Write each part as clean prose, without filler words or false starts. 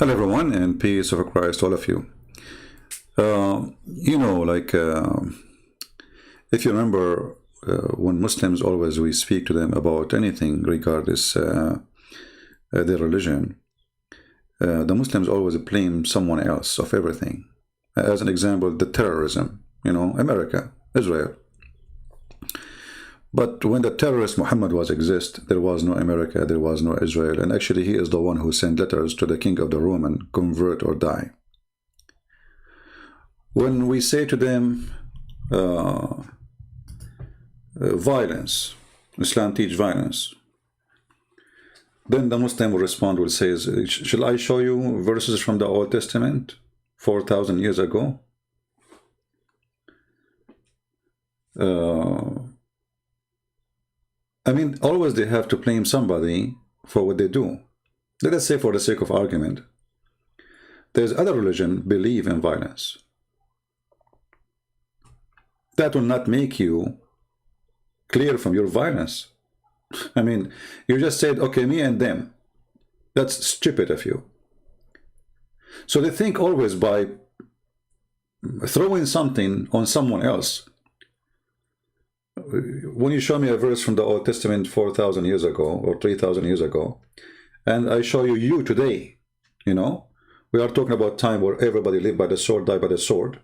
Hello everyone, and peace of Christ, all of you. If you remember, when Muslims always we speak to them about anything regardless their religion, the Muslims always blame someone else of everything. As an example, the terrorism, America, Israel. But when the terrorist Muhammad was exist, there was no America, there was no Israel, and actually he is the one who sent letters to the king of the Roman, convert or die. When we say to them, violence, Islam teach violence, then the Muslim will respond, will say, shall I show you verses from the Old Testament 4,000 years ago? Always they have to blame somebody for what they do. Let us say, for the sake of argument, there's other religion believe in violence. That will not make you clear from your violence. You just said, okay, me and them. That's stupid of you. So they think always by throwing something on someone else. When you show me a verse from the Old Testament 4,000 years ago or 3,000 years ago, and I show you today, we are talking about time where everybody lived by the sword, died by the sword.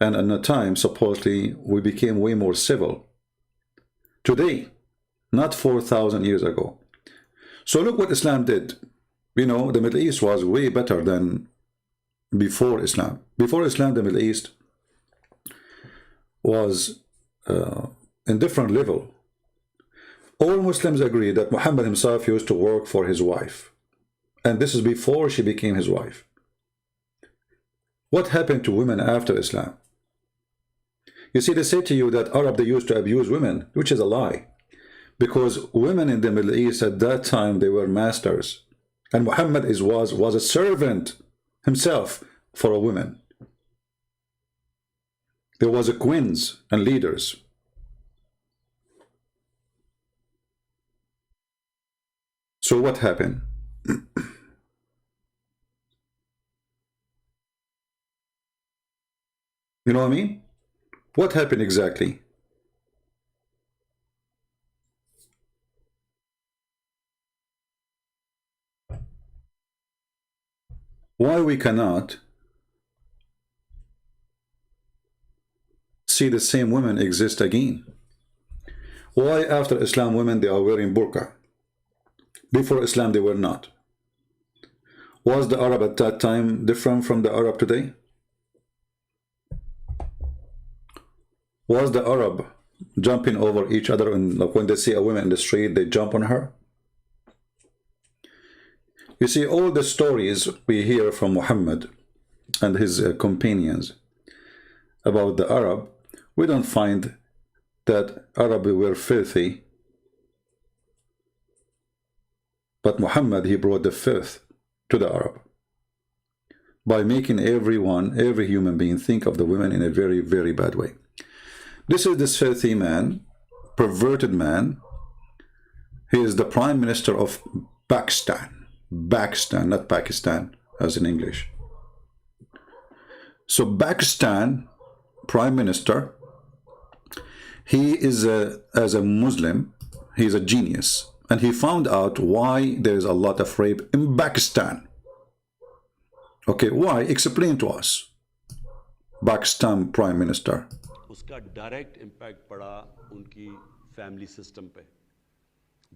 And in a time, supposedly, we became way more civil. Today, not 4,000 years ago. So look what Islam did. The Middle East was way better than before Islam. Before Islam, the Middle East was in different level. All Muslims agree that Muhammad himself used to work for his wife, and this is before she became his wife. What happened to women after Islam? You see, they say to you that Arab, they used to abuse women, which is a lie, because women in the Middle East at that time, they were masters, and Muhammad was a servant himself for a woman. There was queens and leaders. So what happened? You know what I mean? What happened exactly? Why we cannot see the same women exist again? Why after Islam women they are wearing burqa? Before Islam they were not. Was the Arab at that time different from the Arab today? Was the Arab jumping over each other, and like when they see a woman in the street they jump on her? You see, all the stories we hear from Muhammad and his companions about the Arab, we don't find that Arab were filthy, but Muhammad, he brought the filth to the Arab by making every human being think of the women in a very, very bad way. This is this filthy man, perverted man. He is the Prime Minister of Pakistan. Pakistan, not Pakistan, as in English. So Pakistan Prime Minister, he is as a Muslim, he is a genius, and he found out why there is a lot of rape in Pakistan. Okay, why? Explain to us. Pakistan Prime Minister. उसका direct impact पड़ा उनकी family system पे।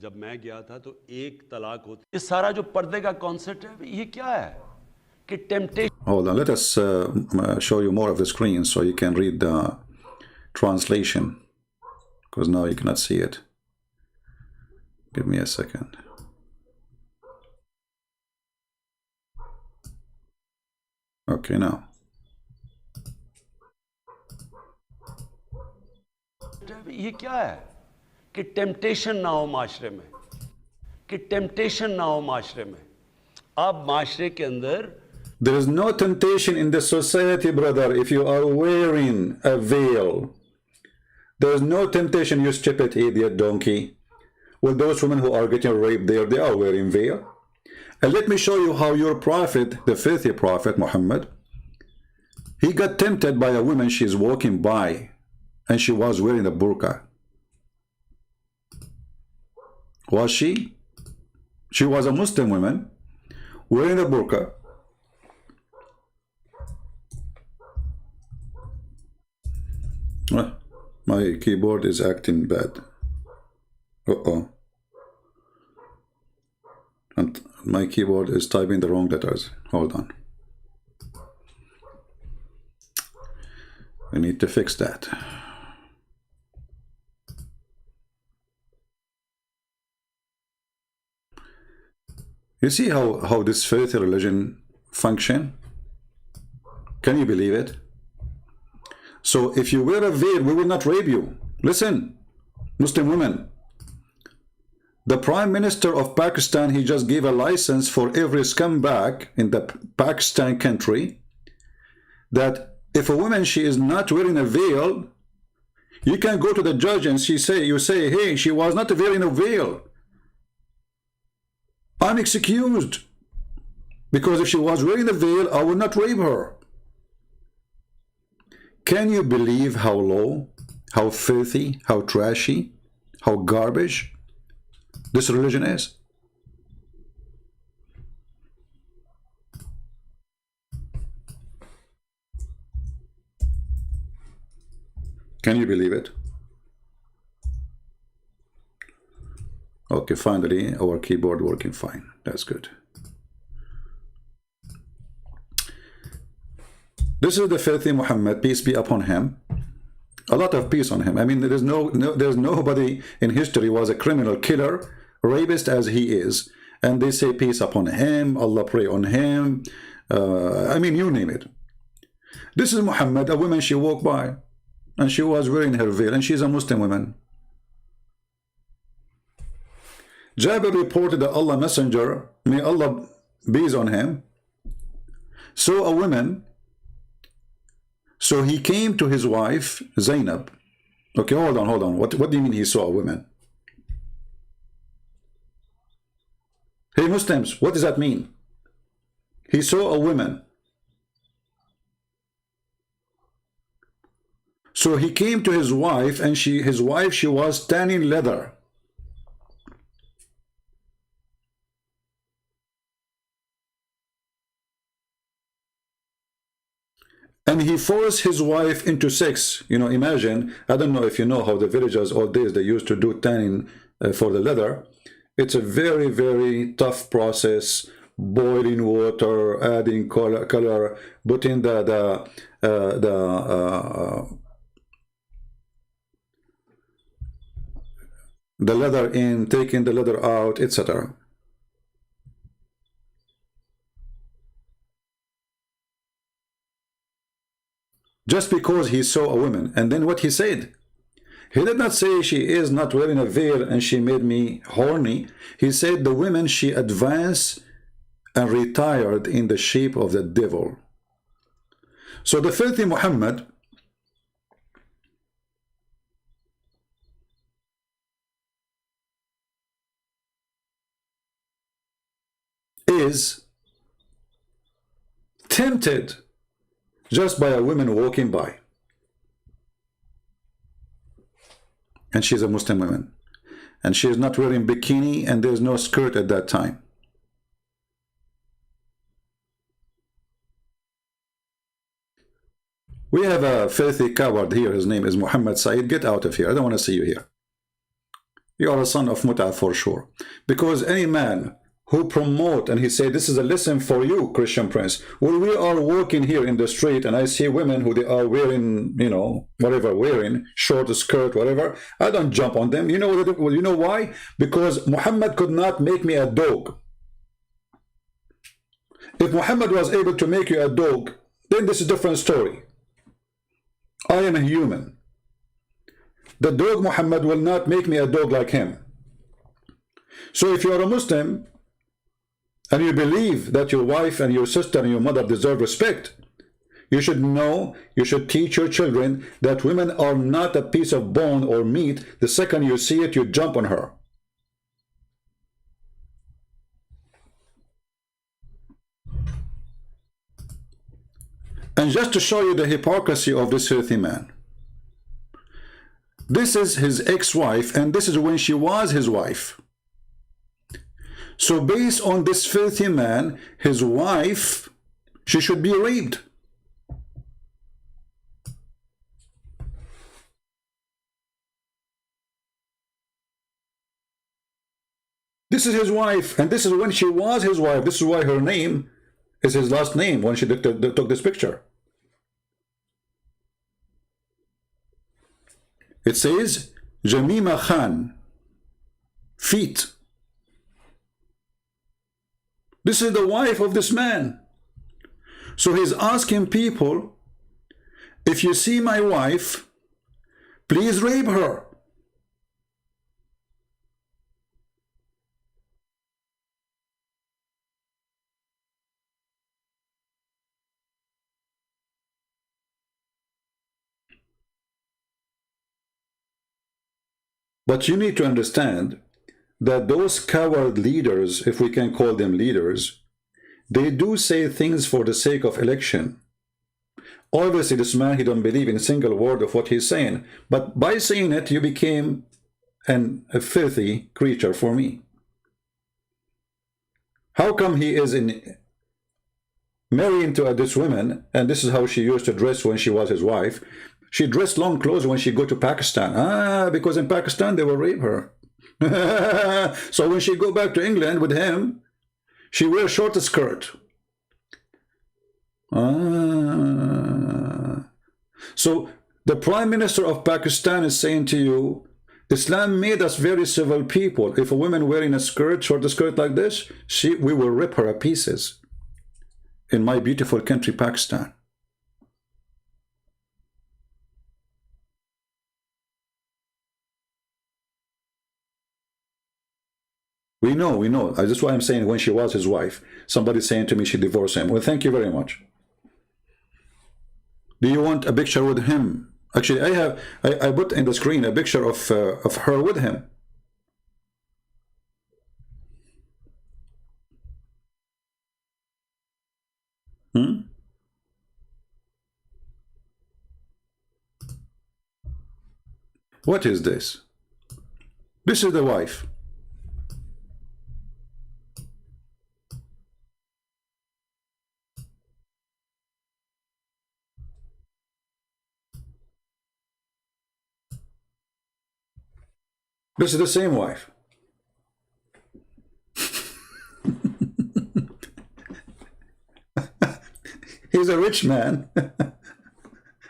जब मैं गया था तो एक तलाक होती, ये सारा जो पर्दे का कॉन्सेप्ट है ये क्या है कि temptation. Hold on, let us show you more of the screen so you can read the translation, because now you cannot see it. Give me a second. Okay, now. ये क्या है कि टेम्पटेशन ना हो माशरे में, कि टेम्पटेशन ना हो माशरे में। आप माशरे के अंदर, there is no temptation in the society, brother, if you are wearing a veil. There is no temptation, you stupid idiot donkey. Well, those women who are getting raped there, they are wearing veil. And let me show you how your prophet, the filthy prophet Muhammad, he got tempted by a woman. She's walking by and she was wearing a burqa. Was she? She was a Muslim woman wearing a burqa. My keyboard is acting bad. Uh-oh. And my keyboard is typing the wrong letters. Hold on. We need to fix that. You see how this filthy religion function? Can you believe it? So if you wear a veil, we will not rape you. Listen, Muslim women. The Prime Minister of Pakistan, he just gave a license for every scumbag in the Pakistan country that if a woman, she is not wearing a veil, you can go to the judge and you say, hey, she was not wearing a veil. I'm excused. Because if she was wearing a veil, I will not rape her. Can you believe how low, how filthy, how trashy, how garbage this religion is? Can you believe it? Okay, finally our keyboard working fine. That's good. This is the filthy Muhammad, peace be upon him. A lot of peace on him. I mean, there's nobody in history was a criminal killer, rapist as he is, and they say peace upon him, Allah pray on him. I mean, you name it. This is Muhammad, a woman, she walked by and she was wearing her veil, and she's a Muslim woman. Jabir reported that Allah Messenger, may Allah be on him, saw a woman. So he came to his wife, Zainab. Okay, hold on. What do you mean he saw a woman? Hey, Muslims, what does that mean? He saw a woman. So he came to his wife, and she was tanning leather. And he forced his wife into sex. You know, imagine, I don't know if you know how the villagers all days, they used to do tanning for the leather. It's a very, very tough process. Boiling water, adding color, putting the leather in, taking the leather out, etc. Just because he saw a woman. And then what he said, he did not say she is not wearing a veil and she made me horny. He said the women, she advanced and retired in the shape of the devil. So the filthy Muhammad is tempted just by a woman walking by. And she's a Muslim woman. And she is not wearing bikini, and there's no skirt at that time. We have a filthy coward here. His name is Muhammad Said. Get out of here. I don't want to see you here. You are a son of Mut'a for sure. Because any man who promote, and he said, this is a lesson for you, Christian Prince. When we are walking here in the street and I see women who they are wearing, you know, whatever wearing, short skirt, whatever, I don't jump on them. You know why? Because Muhammad could not make me a dog. If Muhammad was able to make you a dog, then this is a different story. I am a human. The dog Muhammad will not make me a dog like him. So if you are a Muslim, and you believe that your wife and your sister and your mother deserve respect, you should know, you should teach your children that women are not a piece of bone or meat. The second you see it, you jump on her. And just to show you the hypocrisy of this filthy man, this is his ex-wife, and this is when she was his wife. So based on this filthy man, his wife, she should be raped. This is his wife, and this is when she was his wife. This is why her name is his last name when she took this picture. It says Jamima Khan, feet. This is the wife of this man. So he's asking people, if you see my wife, please rape her. But you need to understand that those coward leaders, if we can call them leaders, they do say things for the sake of election. Obviously, this man, he don't believe in a single word of what he's saying. But by saying it, you became a filthy creature for me. How come he is marrying to this woman, and this is how she used to dress when she was his wife? She dressed long clothes when she go to Pakistan. Because in Pakistan, they will rape her. So when she go back to England with him, she wears short skirt. So the Prime Minister of Pakistan is saying to you, Islam made us very civil people. If a woman wearing a skirt, short skirt like this, we will rip her to pieces. In my beautiful country, Pakistan. We know. That's why I'm saying when she was his wife. Somebody saying to me she divorced him. Well, thank you very much. Do you want a picture with him? Actually, I put in the screen a picture of her with him. What is this? This is the wife. This is the same wife. He's a rich man.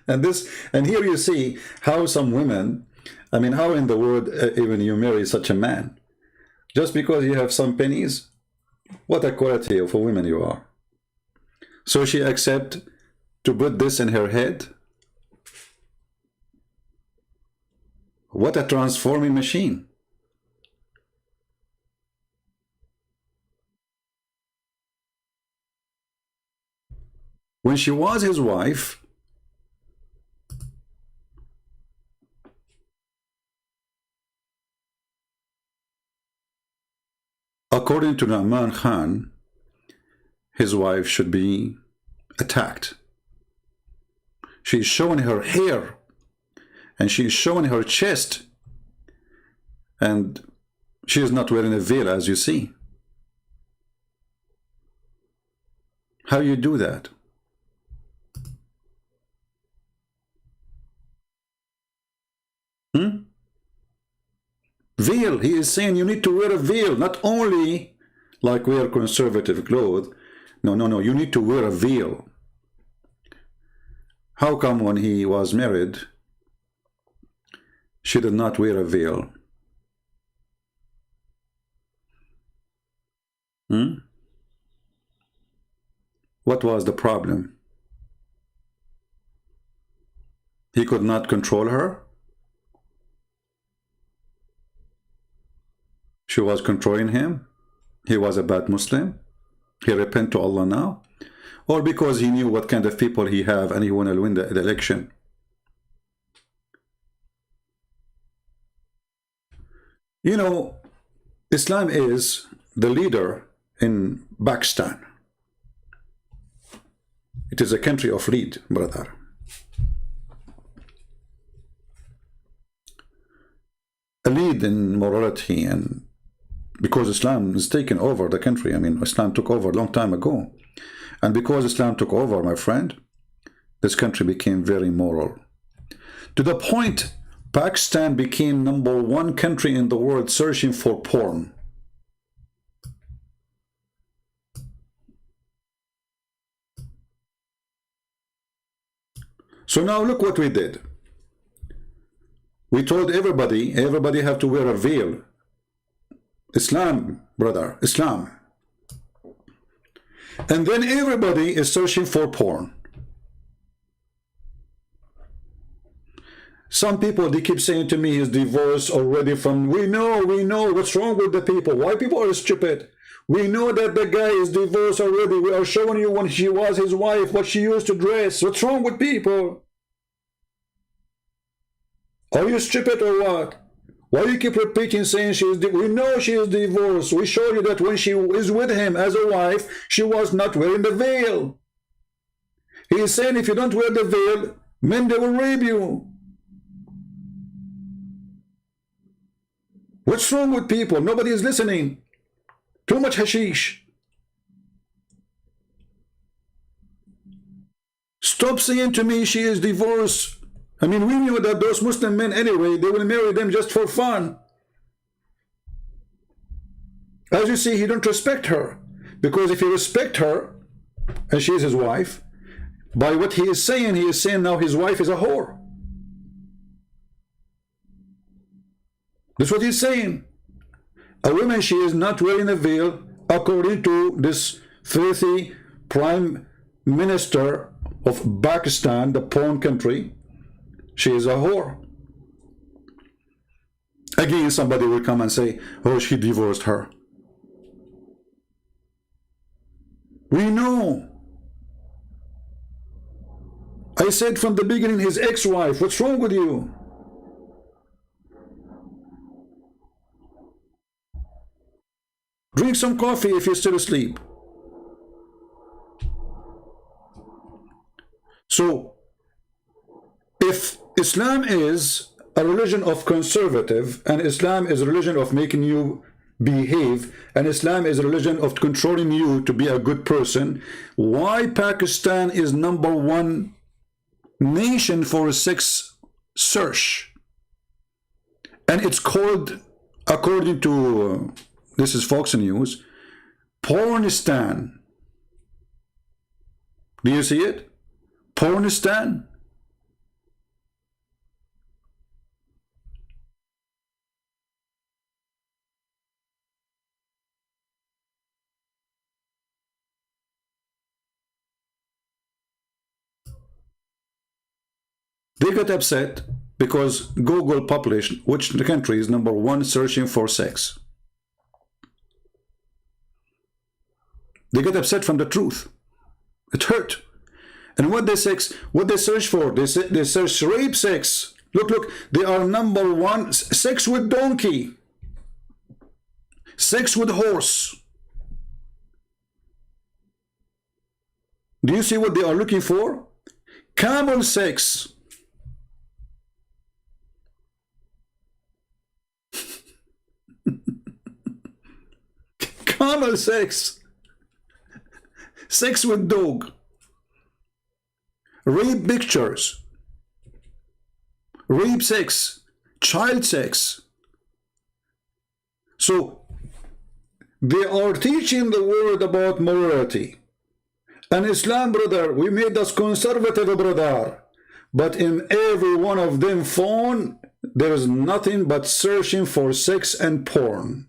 and here you see how some women, I mean, how in the world even you marry such a man? Just because you have some pennies? What a quality of a woman you are. So she accept to put this in her head? What a transforming machine. When she was his wife, according to Naaman Khan, his wife should be attacked. She's showing her hair, and she's showing her chest, and she is not wearing a veil, as you see. How you do that? Veil. He is saying you need to wear a veil, not only like wear conservative clothes. No, you need to wear a veil. How come when he was married, she did not wear a veil? What was the problem? He could not control her? She was controlling him? He was a bad Muslim? He repent to Allah now? Or because he knew what kind of people he have and he want to win the election? You know, Islam is the leader in Pakistan. It is a country of lead, brother. A lead in morality, and because Islam is taking over the country. I mean, Islam took over a long time ago. And because Islam took over, my friend, this country became very moral. To the point, Pakistan became #1 country in the world searching for porn. So now look what we did. We told everybody have to wear a veil. Islam, brother, Islam. And then everybody is searching for porn. Some people, they keep saying to me, he's divorced already from, we know, what's wrong with the people? Why people are stupid? We know that the guy is divorced already. We are showing you when she was his wife, what she used to dress. What's wrong with people? Are you stupid or what? Why do you keep repeating saying she is we know she is divorced. We show you that when she is with him as a wife, she was not wearing the veil. He is saying if you don't wear the veil, men, they will rape you. What's wrong with people? Nobody is listening. Too much hashish. Stop saying to me she is divorced. I mean, we knew that those Muslim men anyway, they will marry them just for fun. As you see, he don't respect her. Because if he respect her, and she is his wife, by what he is saying now his wife is a whore. That's what he's saying. A woman, she is not wearing a veil, according to this filthy prime minister of Pakistan, the porn country. She is a whore. Again, somebody will come and say, oh, she divorced her. We know. I said from the beginning, his ex-wife. What's wrong with you? Drink some coffee if you're still asleep. So, if Islam is a religion of conservative, and Islam is a religion of making you behave, and Islam is a religion of controlling you to be a good person, why Pakistan is #1 nation for sex search? And it's called, according to, this is Fox News, Pornistan. Do you see it? Pornistan. They got upset because Google published which country is #1 searching for sex. They get upset from the truth. It hurt. And what they search for? They search rape sex. Look, they are #1. Sex with donkey. Sex with horse. Do you see what they are looking for? Camel sex. Camel sex. Sex with dog. Rape pictures. Rape sex. Child sex. So they are teaching the world about morality. And Islam, brother, we made us conservative, brother. But in every one of them phone, there is nothing but searching for sex and porn.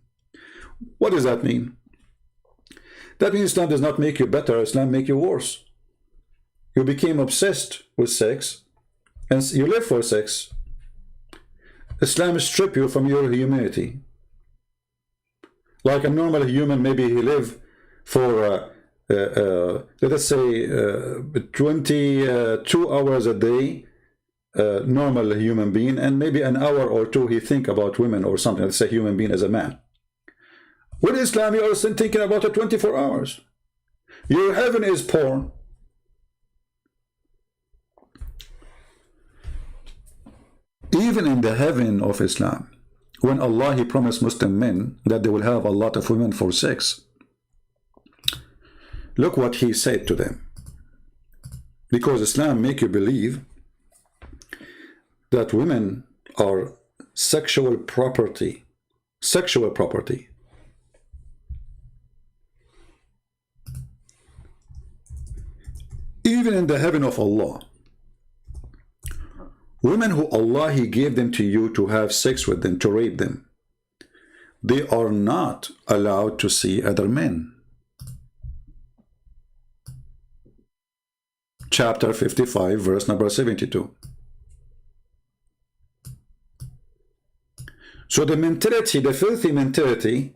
What does that mean? That means Islam does not make you better, Islam make you worse. You became obsessed with sex, and you live for sex. Islam strips you from your humanity. Like a normal human, maybe he live for, let us say, 22 hours a day, normal human being, and maybe an hour or two he think about women or something. Let's say human being as a man. With Islam, you are still thinking about it 24 hours. Your heaven is porn. Even in the heaven of Islam, when Allah, He promised Muslim men that they will have a lot of women for sex, look what He said to them. Because Islam make you believe that women are sexual property. Sexual property. Even in the heaven of Allah, women who Allah, He gave them to you to have sex with them, to rape them, they are not allowed to see other men. Chapter 55, verse number 72. So the mentality, the filthy mentality,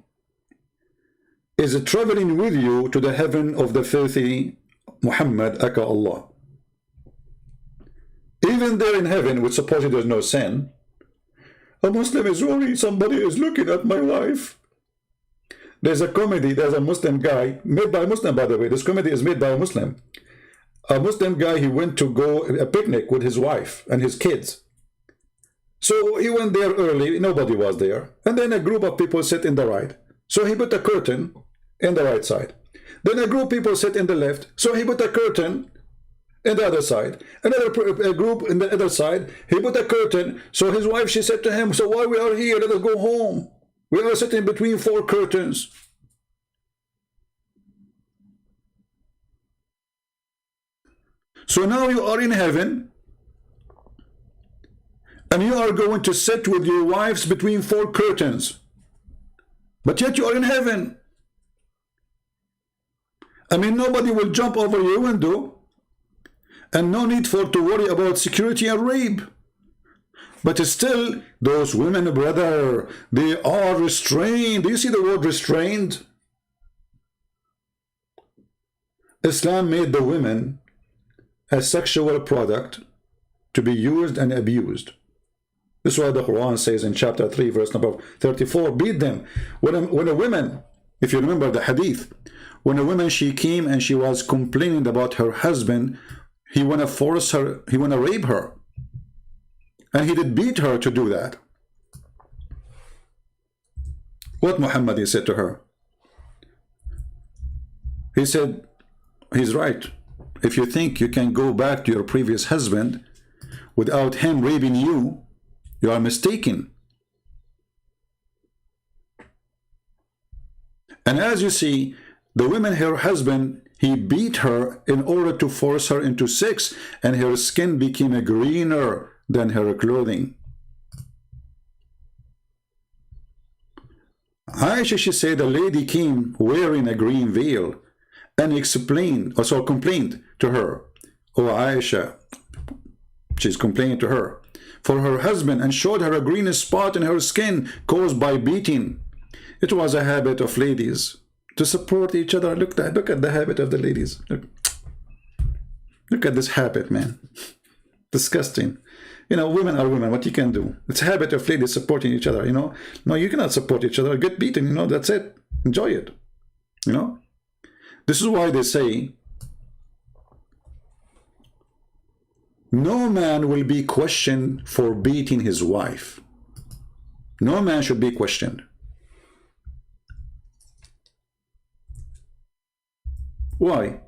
is traveling with you to the heaven of the filthy Muhammad, aka Allah. Even there in heaven, which supposedly there's no sin, a Muslim is worried somebody is looking at my wife. There's a comedy, there's a Muslim guy, made by a Muslim, by the way. This comedy is made by a Muslim. A Muslim guy, he went to go a picnic with his wife and his kids. So he went there early, nobody was there. And then a group of people sit in the right. So he put a curtain in the right side. Then a group of people sit in the left. So he put a curtain in the other side. Another group in the other side, he put a curtain. So his wife, she said to him, so while we are here, let us go home. We are sitting between 4 curtains. So now you are in heaven, and you are going to sit with your wives between 4 curtains. But yet you are in heaven. I mean, nobody will jump over your window, and no need for to worry about security and rape. But still, those women, brother, they are restrained. Do you see the word restrained? Islam made the women a sexual product to be used and abused. This is why the Quran says in chapter 3, verse number 34, beat them. When a woman, if you remember the hadith, when a woman, she came and she was complaining about her husband, he want to force her, he want to rape her. And he did beat her to do that. What Muhammad, he said to her? He said, he's right. If you think you can go back to your previous husband without him raping you, you are mistaken. And as you see, the woman, her husband, he beat her in order to force her into sex, and her skin became greener than her clothing. Aisha, she said, a lady came wearing a green veil and explained, also complained to her, oh Aisha, she's complaining to her, for her husband, and showed her a green spot in her skin caused by beating. It was a habit of ladies to support each other. Look at the habit of the ladies. Look at this habit, man. Disgusting. You know, women are women. What you can do? It's a habit of ladies supporting each other, you know. No, you cannot support each other. Get beaten, you know, that's it. Enjoy it. You know? This is why they say, no man will be questioned for beating his wife. No man should be questioned. Why?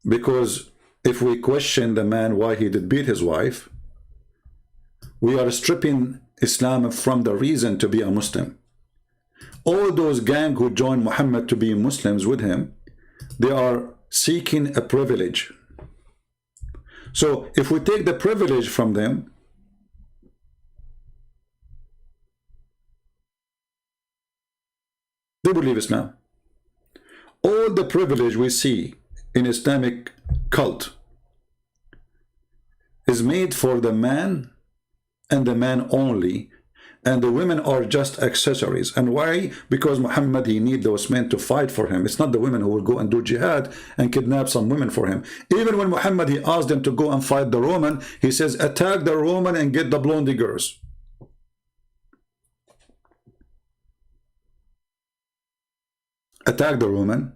Because if we question the man why he did beat his wife, we are stripping Islam from the reason to be a Muslim. All those gang who joined Muhammad to be Muslims with him, they are seeking a privilege. So if we take the privilege from them, they will leave Islam. All the privilege we see in Islamic cult is made for the man and the man only, and the women are just accessories. And why? Because Muhammad, he need those men to fight for him. It's not the women who will go and do jihad and kidnap some women for him. Even when Muhammad, he asked them to go and fight the Roman, he says, attack the Roman and get the blonde girls. Attack the Roman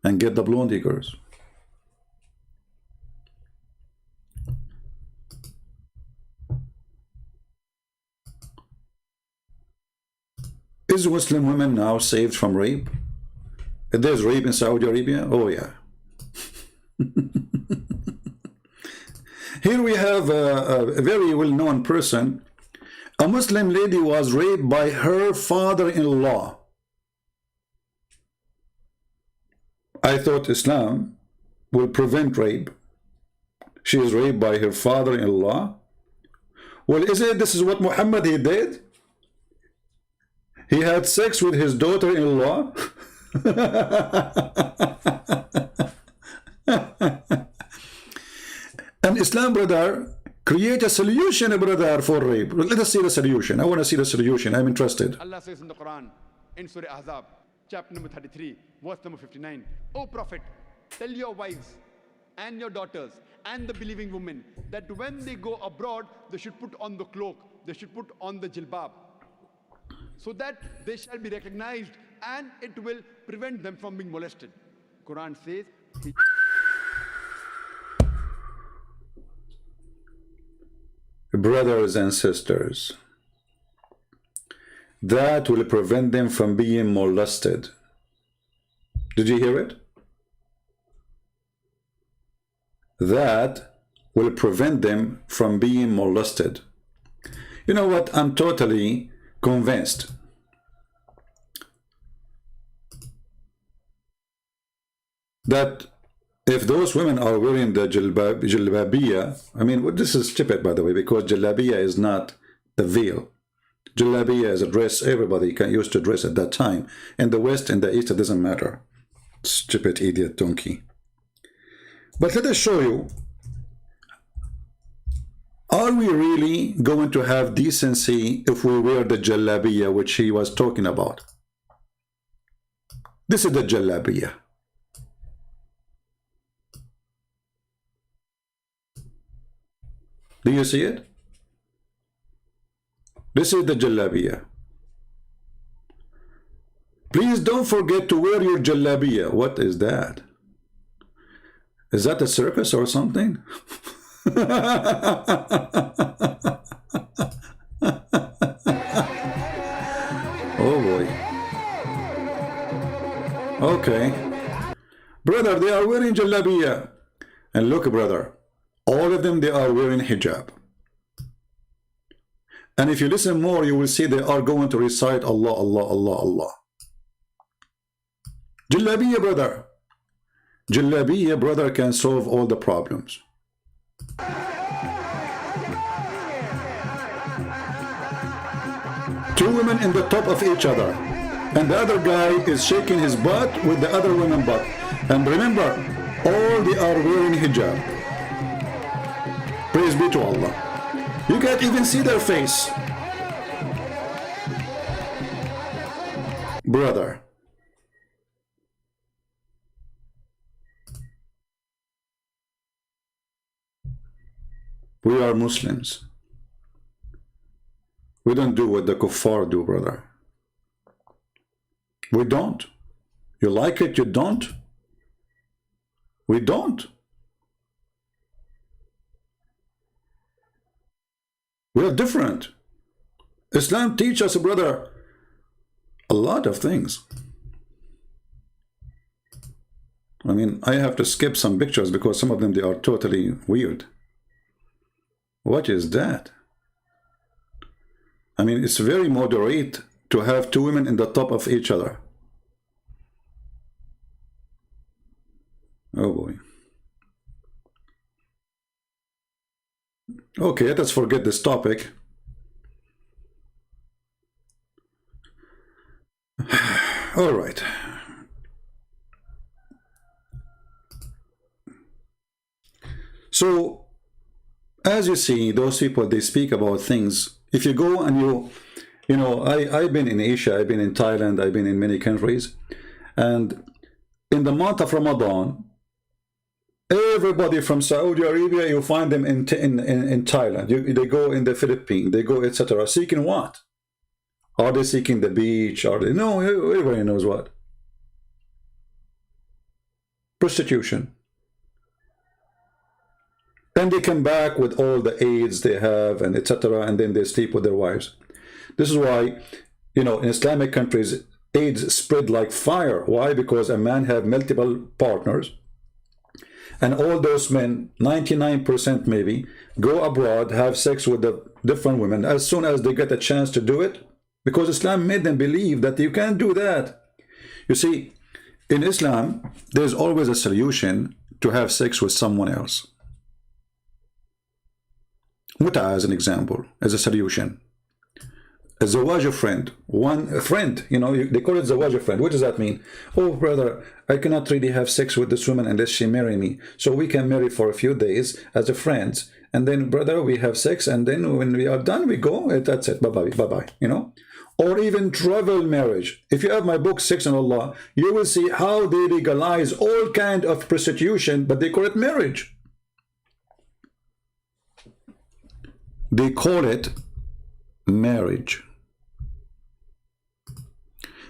and get the blonde girls. Is Muslim women now saved from rape? If there's rape in Saudi Arabia, oh yeah. Here we have a very well-known person. A Muslim lady was raped by her father-in-law. I thought Islam will prevent rape. She is raped by her father-in-law. Well, this is what Muhammad he did? He had sex with his daughter-in-law. And Islam, brother, create a solution, brother, for rape. Let us see the solution. I want to see the solution. I'm interested. Allah says in the Quran, in Surah Ahzab, chapter number 33, verse number 59, O Prophet, tell your wives and your daughters and the believing women that when they go abroad, they should put on the cloak, they should put on the jilbab, so that they shall be recognized and it will prevent them from being molested. Quran says, brothers and sisters, that will prevent them from being molested. Did you hear it? That will prevent them from being molested. You know what? I'm totally convinced that if those women are wearing the jilbabiya, I mean, this is stupid, by the way, because jilbabiya is not the veil. Jilbabiya is a dress everybody used to dress at that time. In the West, in the East, it doesn't matter. Stupid idiot donkey. But let us show you, are we really going to have decency if we wear the jalabiya which he was talking about? This is the jalabiya. Do you see it? This is the jalabiya. Please don't forget to wear your jalabiya. What is that? Is that a circus or something? Oh boy. Okay. Brother, they are wearing jalabiya. And look, brother, all of them, they are wearing hijab. And if you listen more, you will see they are going to recite Allah, Allah, Allah, Allah. Jalabiya, brother. Jalabiya, brother, can solve all the problems. Two women in the top of each other, and the other guy is shaking his butt with the other woman's butt. And remember, all they are wearing hijab. Praise be to Allah. You can't even see their face. Brother, we are Muslims. We don't do what the kuffar do, brother. We don't. You like it, you don't. We don't. We are different. Islam teaches us, brother, a lot of things. I mean, I have to skip some pictures because some of them, they are totally weird. What is that? I mean, it's very moderate to have two women in the top of each other. Oh boy. Okay, let us forget this topic. All right. So, as you see, those people, they speak about things. If you go and you know, I've been in Asia, I've been in Thailand, I've been in many countries. And in the month of Ramadan, everybody from Saudi Arabia, you find them in Thailand. They go in the Philippines, they go, etc. Seeking what? Are they seeking the beach? Are they? No, everybody knows what. Prostitution. And they come back with all the AIDS they have and etc. And then they sleep with their wives. This is why you know, in Islamic countries, AIDS spread like fire. Why? Because a man have multiple partners, and all those men, 99% maybe, go abroad, have sex with the different women as soon as they get a chance to do it, because Islam made them believe that you can't do that. You see, in Islam, there's always a solution to have sex with someone else. Muta, as an example, as a solution. A zawaj friend, a friend, you know, they call it zawaj friend. What does that mean? Oh, brother, I cannot really have sex with this woman unless she marry me. So we can marry for a few days as a friends. And then, brother, we have sex. And then when we are done, we go. That's it. Bye-bye, bye-bye, you know? Or even travel marriage. If you have my book, Sex and Allah, you will see how they legalize all kind of prostitution, but they call it marriage. They call it marriage.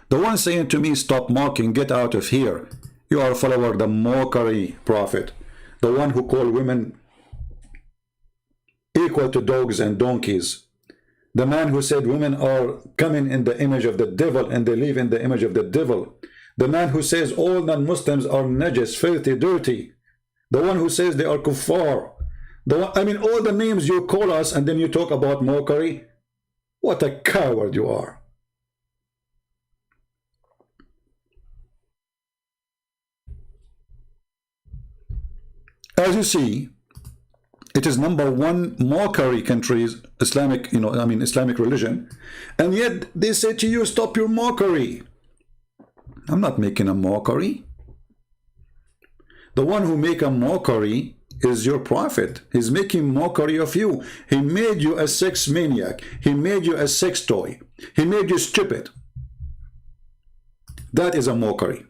The one saying to me, stop mocking, get out of here. You are a follower of the mockery prophet. The one who called women equal to dogs and donkeys. The man who said women are coming in the image of the devil and they live in the image of the devil. The man who says all non-Muslims are najis, filthy, dirty. The one who says they are kuffar. I mean, all the names you call us, and then you talk about mockery. What a coward you are. As you see, it is #1 mockery countries, Islamic, you know, I mean Islamic religion, and yet they say to you, stop your mockery. I'm not making a mockery. The one who make a mockery is your prophet. He's making mockery of you. He made you a sex maniac. He made you a sex toy. He made you stupid. That is a mockery.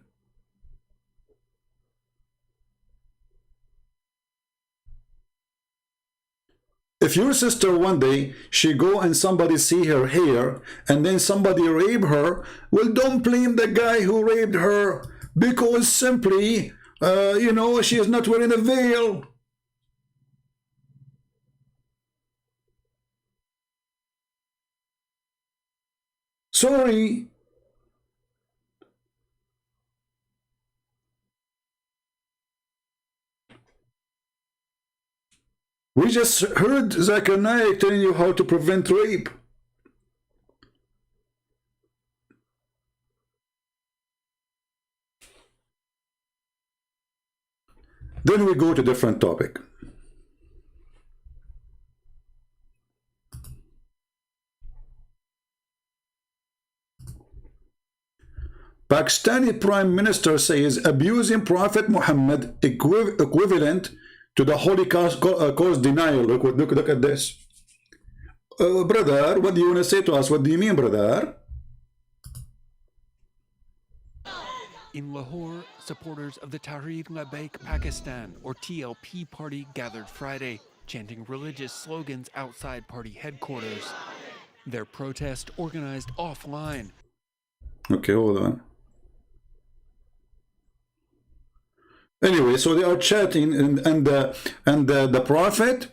If your sister one day, she go and somebody see her hair, and then somebody rape her, well, don't blame the guy who raped her, because simply, you know, she is not wearing a veil. Sorry. We just heard Zakir Naik telling you how to prevent rape. Then we go to different topic. Pakistani Prime Minister says abusing Prophet Muhammad equivalent to the Holocaust cause denial. Look at this. Brother, what do you want to say to us? What do you mean, brother? In Lahore, supporters of the Tahreek Labbaik Pakistan, or TLP party, gathered Friday, chanting religious slogans outside party headquarters. Their protest organized offline. Okay, hold on. Anyway, so they are chatting, and the prophet,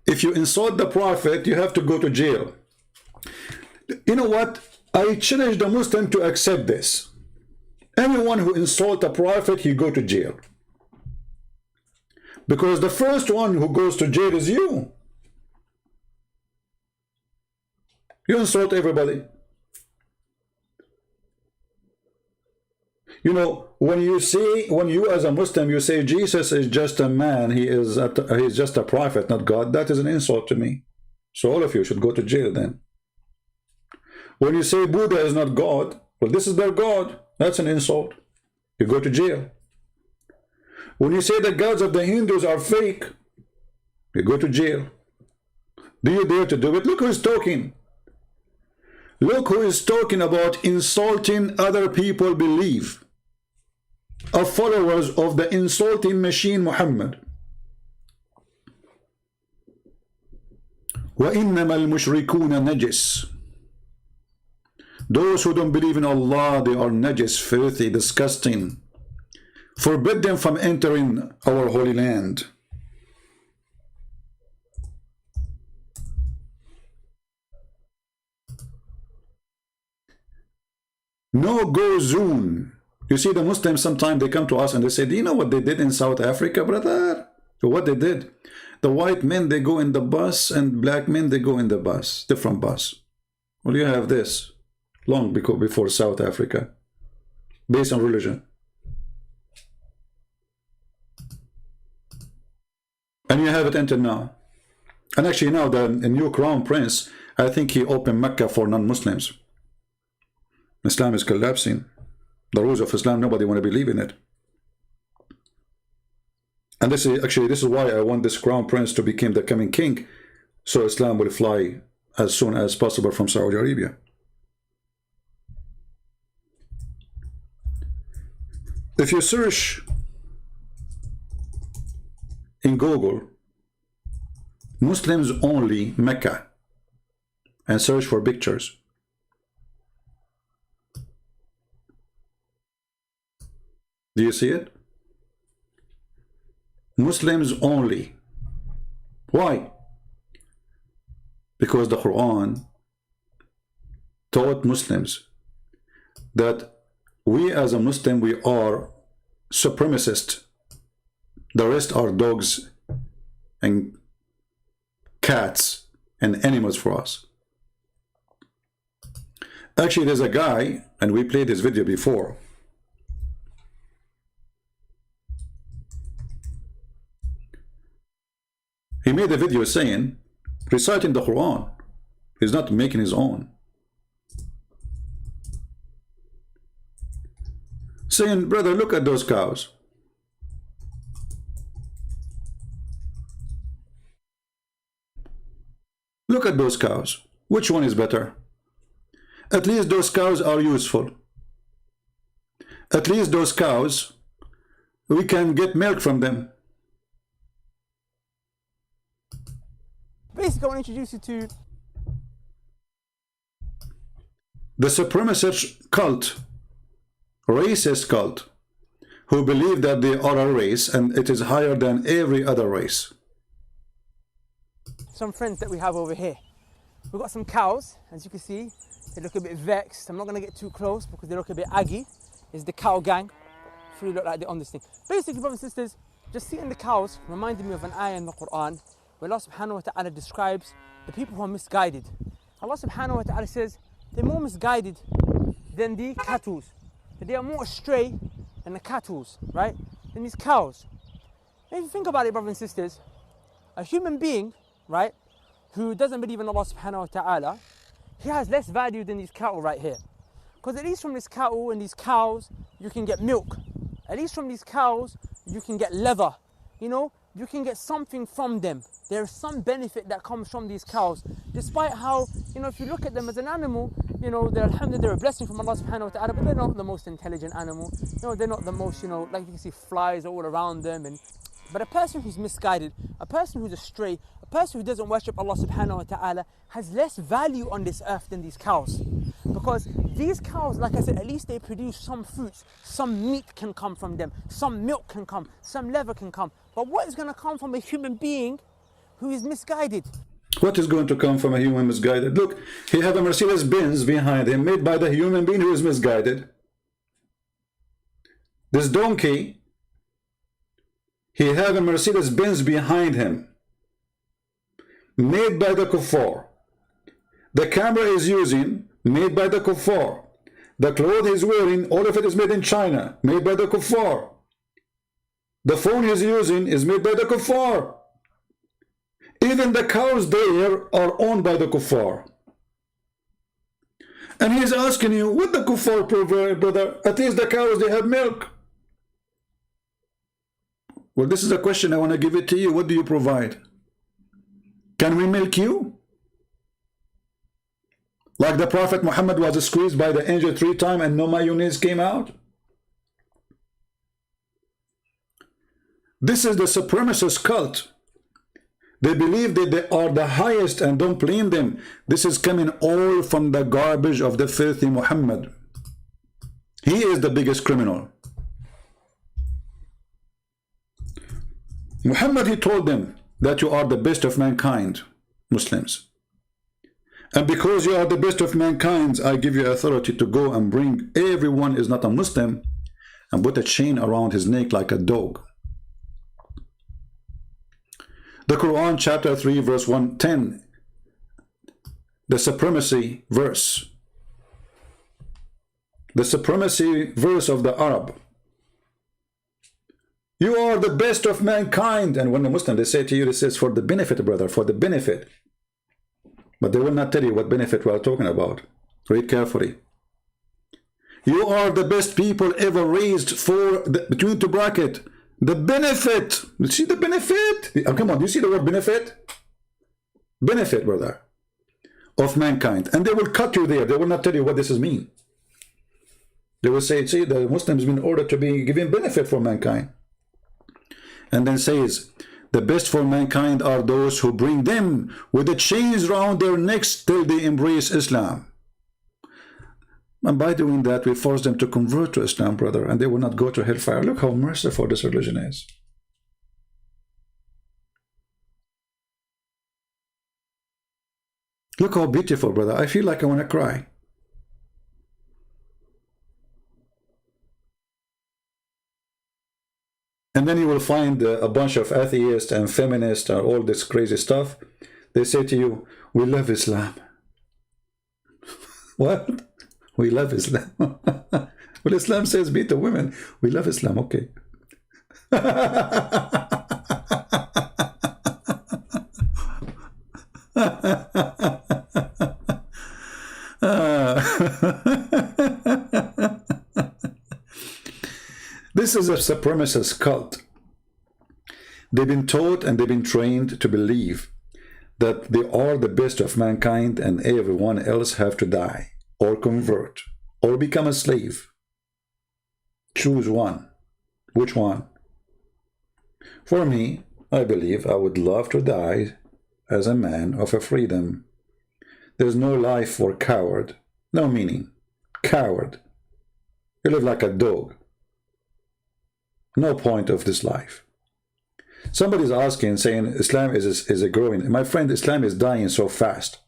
if you insult the prophet, you have to go to jail. You know what? I challenge the Muslim to accept this. Anyone who insults a prophet, he go to jail. Because the first one who goes to jail is you. You insult everybody. You know, when you as a Muslim, you say Jesus is just a man, he's just a prophet, not God, that is an insult to me. So all of you should go to jail then. When you say Buddha is not God, well, this is their God, that's an insult. You go to jail. When you say the gods of the Hindus are fake, you go to jail. Do you dare to do it? Look who's talking. Look who is talking about insulting other people's belief. Of followers of the insulting machine Muhammad. وَإِنَّمَا الْمُشْرِكُونَ نَجِسٌ. Those who don't believe in Allah, they are najis, filthy, disgusting. Forbid them from entering our holy land. No-go zone. You see, the Muslims sometimes they come to us and they say, do you know what they did in South Africa, brother? So what they did? The white men, they go in the bus, and black men, they go in the bus, different bus. Well, you have this long before South Africa, based on religion. And you have it until now. And actually now the new crown prince, I think he opened Mecca for non-Muslims. Islam is collapsing. The rules of Islam, nobody want to believe in it. And this is why I want this crown prince to become the coming king, so Islam will fly as soon as possible from Saudi Arabia. If you search in Google Muslims only Mecca and search for pictures, do you see it? Muslims only. Why? Because the Quran taught Muslims that we as a Muslim, we are supremacist. The rest are dogs and cats and animals for us. Actually, there's a guy, and we played this video before. He made a video saying, reciting the Quran. He's not making his own. Saying, brother, look at those cows. Look at those cows. Which one is better? At least those cows are useful. At least those cows, we can get milk from them. Basically, I want to introduce you to the supremacist cult, racist cult, who believe that they are a race and it is higher than every other race. some friends that we have over here. We've got some cows, as you can see. They look a bit vexed. I'm not going to get too close because they look a bit aggy. It's the cow gang. Really look like they're on this thing. Basically, brothers and sisters, just seeing the cows reminded me of an ayah in the Quran where Allah subhanahu wa ta'ala describes the people who are misguided. Allah subhanahu wa ta'ala says they're more misguided than the cattle. They are more astray than the cattle, right? Than these cows. And if you think about it, brothers and sisters, a human being, right, who doesn't believe in Allah subhanahu wa ta'ala, he has less value than these cattle right here. Because at least from this cattle and these cows, you can get milk. At least from these cows, you can get leather. You know, you can get something from them. There is some benefit that comes from these cows. Despite how, you know, if you look at them as an animal, you know, they're alhamdulillah, they're a blessing from Allah subhanahu wa ta'ala, but they're not the most intelligent animal. You know, they're not the most, you know, like you can see flies all around them. But a person who's misguided, a person who's astray, a person who doesn't worship Allah subhanahu wa ta'ala has less value on this earth than these cows. Because these cows, like I said, at least they produce some fruits, some meat can come from them, some milk can come, some leather can come. But what is going to come from a human being who is misguided? What is going to come from a human misguided? Look, he has a Mercedes-Benz behind him, made by the human being who is misguided. This donkey, he has a Mercedes-Benz behind him, made by the kuffar. The camera is using, made by the kuffar. The clothes he's wearing, all of it is made in China, made by the kuffar. The phone he's using is made by the kuffar. Even the cows there are owned by the kuffar. And he's asking you, what the kuffar provide, brother? At least the cows, they have milk. Well, this is a question I want to give it to you. What do you provide? Can we milk you? Like the Prophet Muhammad was squeezed by the angel 3 times and no mayonnaise came out? This is the supremacist cult. They believe that they are the highest, and don't blame them. This is coming all from the garbage of the filthy Muhammad. He is the biggest criminal. Muhammad, he told them that you are the best of mankind, Muslims. And because you are the best of mankind, I give you authority to go and bring everyone is not a Muslim and put a chain around his neck like a dog. The Quran chapter 3 verse 110, the supremacy verse. The supremacy verse of the Arab. You are the best of mankind. And when the Muslim, they say to you, this is for the benefit, brother, for the benefit. But they will not tell you what benefit we are talking about. Read carefully. You are the best people ever raised for, between two bracket, the benefit. You see the benefit? Oh, come on, do you see the word benefit? Benefit, brother, of mankind. And they will cut you there. They will not tell you what this is mean. They will say, see, the Muslims been ordered to be giving benefit for mankind. And then says, the best for mankind are those who bring them with the chains round their necks till they embrace Islam. And by doing that, we force them to convert to Islam, brother, and they will not go to hellfire. Look how merciful this religion is. Look how beautiful, brother. I feel like I want to cry. And then you will find a bunch of atheists and feminists and all this crazy stuff. They say to you, we love Islam. What? We love Islam. Well, Islam says beat the women. We love Islam, okay. This is a supremacist cult. They've been taught and they've been trained to believe that they are the best of mankind and everyone else have to die or convert or become a slave. Choose one. Which one? For me, I believe I would love to die as a man of a freedom. There's no life for coward. No meaning. Coward. You live like a dog. No point of this life. Somebody's asking, saying Islam is a growing. My friend, Islam is dying so fast.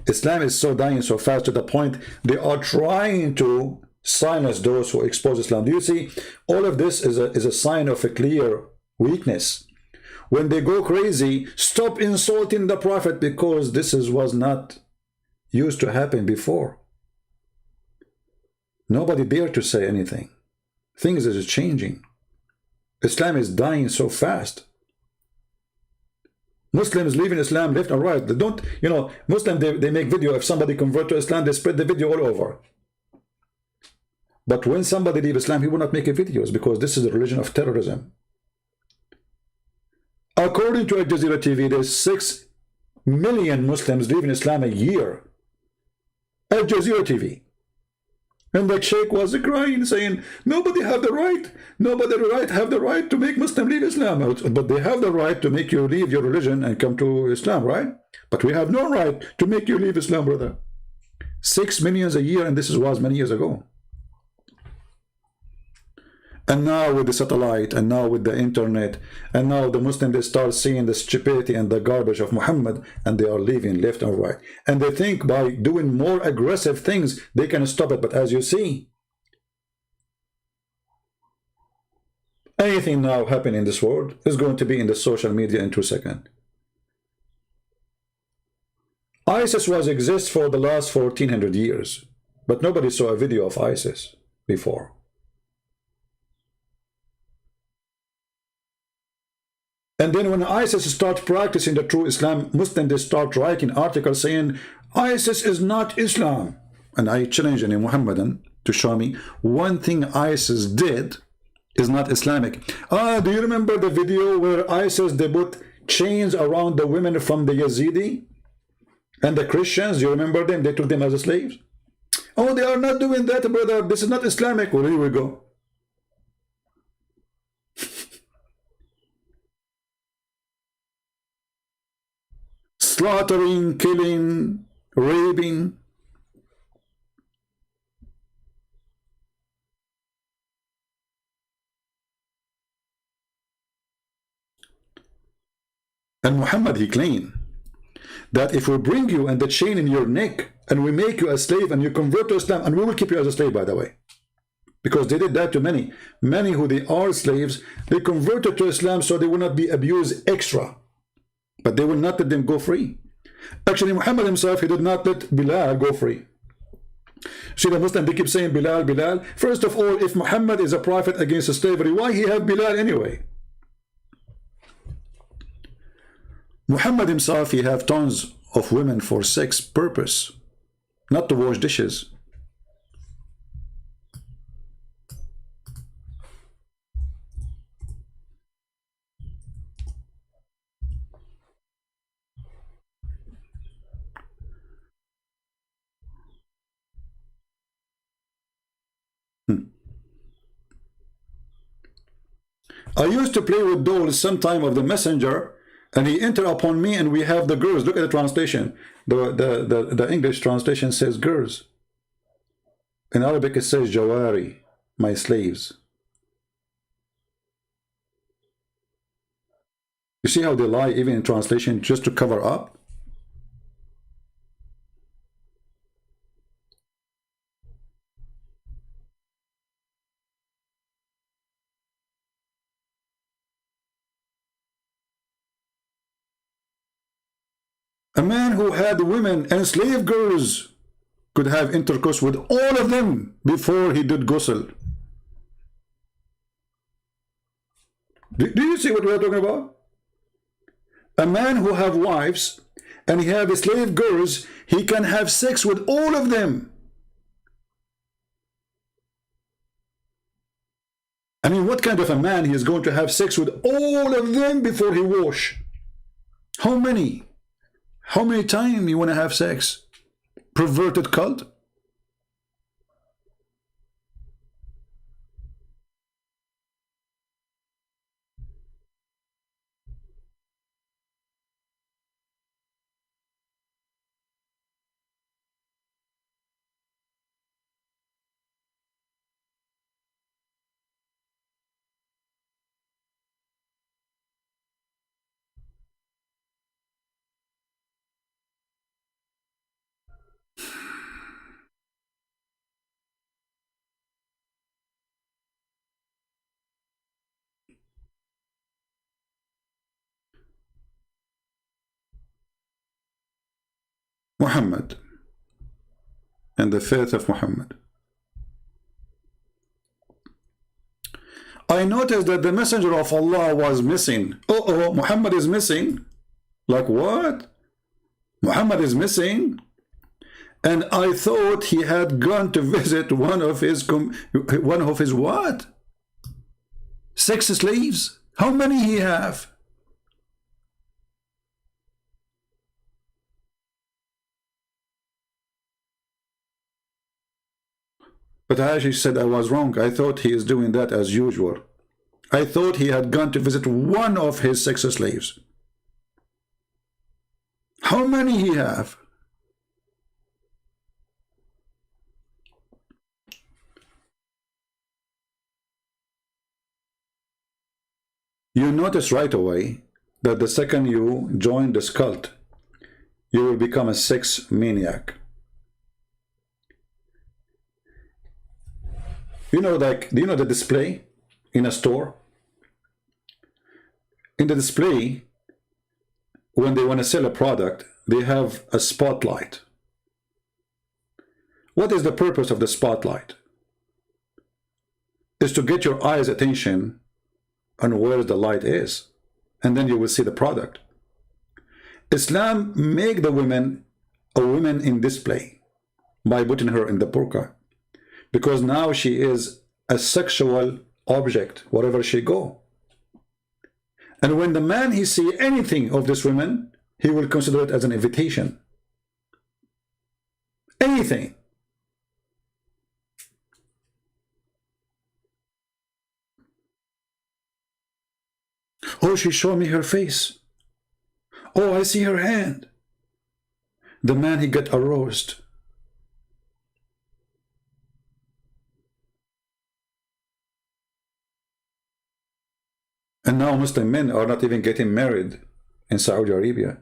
Islam is so dying so fast to the point they are trying to silence those who expose Islam. Do you see? All of this is a sign of a clear weakness. When they go crazy, stop insulting the Prophet, because this was not used to happen before. Nobody dared to say anything. Things are changing. Islam is dying so fast. Muslims leaving Islam left and right. They don't, you know, Muslims, they make video. If somebody convert to Islam, they spread the video all over. But when somebody leaves Islam, he will not make videos, because this is a religion of terrorism. According to Al Jazeera TV, there's 6 million Muslims leaving Islam a year. Al Jazeera TV. And the sheikh was crying, saying, nobody have the right, have the right to make Muslim leave Islam. But they have the right to make you leave your religion and come to Islam, right? But we have no right to make you leave Islam, brother. 6 million a year, and this was many years ago. And now with the satellite, and now with the internet, and now the Muslims, they start seeing the stupidity and the garbage of Muhammad, and they are leaving left and right. And they think by doing more aggressive things, they can stop it. But as you see, anything now happening in this world is going to be in the social media in 2 seconds. ISIS exists for the last 1400 years, but nobody saw a video of ISIS before. And then when ISIS start practicing the true Islam, Muslims, they start writing articles saying, ISIS is not Islam. And I challenge any Muhammadan to show me one thing ISIS did is not Islamic. Do you remember the video where ISIS, they put chains around the women from the Yazidi and the Christians? You remember them? They took them as slaves. Oh, they are not doing that, brother. This is not Islamic. Well, here we go. Slaughtering, killing, raping. And Muhammad, he claimed that if we bring you and the chain in your neck and we make you a slave and you convert to Islam, and we will keep you as a slave, by the way, because they did that to many who they are slaves, they converted to Islam so they will not be abused extra, but they will not let them go free. Actually, Muhammad himself, he did not let Bilal go free. See, the Muslim, they keep saying Bilal, Bilal. First of all, if Muhammad is a prophet against slavery, why he have Bilal anyway? Muhammad himself, he have tons of women for sex purpose, not to wash dishes. I used to play with dolls sometime of the messenger, and he entered upon me, and we have the girls. Look at the translation. The English translation says girls. In Arabic it says jawari, my slaves. You see how they lie even in translation just to cover up? A man who had women and slave girls could have intercourse with all of them before he did ghusl. Do you see what we're talking about? A man who have wives and he have slave girls, he can have sex with all of them. I mean, what kind of a man he is going to have sex with all of them before he wash? How many? How many times you want to have sex? Perverted cult? Muhammad and the faith of Muhammad. I noticed that the messenger of Allah was missing. Oh, Muhammad is missing. Like what? Muhammad is missing? And I thought he had gone to visit one of his what? Sex slaves? How many he have? But Aisha said I was wrong. I thought he is doing that as usual. I thought he had gone to visit one of his sex slaves. How many he have? You notice right away that the second you join this cult, you will become a sex maniac. You know, like, do you know the display in a store? In the display, when they want to sell a product, they have a spotlight. What is the purpose of the spotlight? Is to get your eyes' attention on where the light is, and then you will see the product. Islam make the women a woman in display by putting her in the burqa, because now she is a sexual object wherever she go. And when the man he see anything of this woman, he will consider it as an invitation. Anything. Oh, she showed me her face. Oh, I see her hand. The man, he got aroused. And now Muslim men are not even getting married in Saudi Arabia.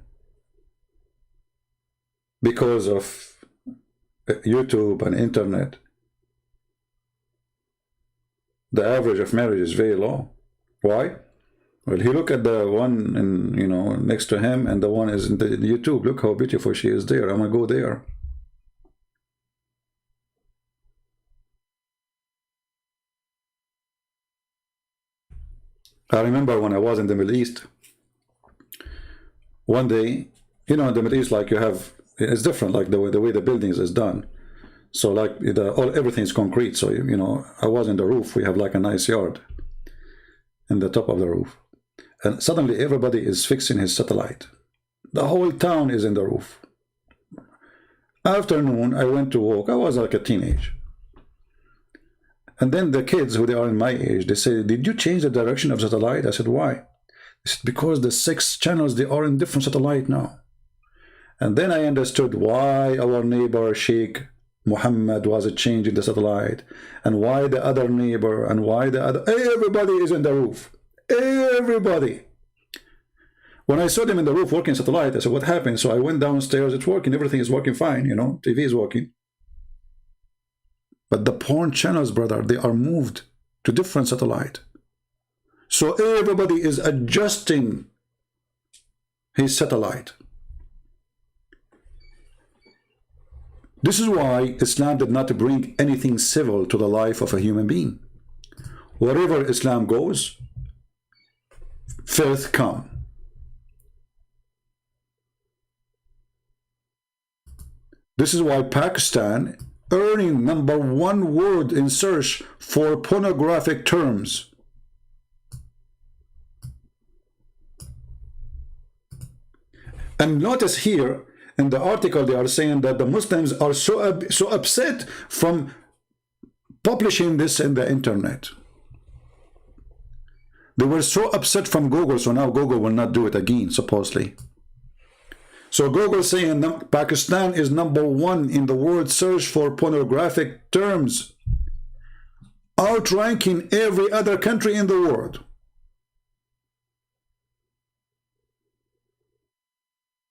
because of YouTube and internet, the average of marriage is very low. Why? Well, he look at the one in, you know, next to him, and the one is in the YouTube. Look how beautiful she is there. I'm gonna go there. I remember when I was in the Middle East, one day, you know, in the Middle East, like you have, it's different, like the way the buildings is done. So like everything's concrete. So, you know, I was in the roof. We have like a nice yard in the top of the roof. And suddenly everybody is fixing his satellite. The whole town is in the roof. Afternoon, I went to walk. I was like a teenage. And then the kids, who they are in my age, they say, did you change the direction of satellite? I said, why? They said, because the 6 channels, they are in different satellite now. And then I understood why our neighbor Sheikh Muhammad was changing the satellite, and why the other neighbor, and why the other, everybody is in the roof. Everybody. When I saw them in the roof working satellite, I said, what happened? So I went downstairs, it's working, everything is working fine, you know, TV is working. But the porn channels, brother, they are moved to different satellite. So everybody is adjusting his satellite. This is why Islam did not bring anything civil to the life of a human being. Wherever Islam goes, filth come. This is why Pakistan earning #1 word in search for pornographic terms. And notice here in the article they are saying that the Muslims are so upset from publishing this in the internet. They were so upset from Google, so now Google will not do it again, supposedly. So Google saying Pakistan is #1 in the word search for pornographic terms, outranking every other country in the world.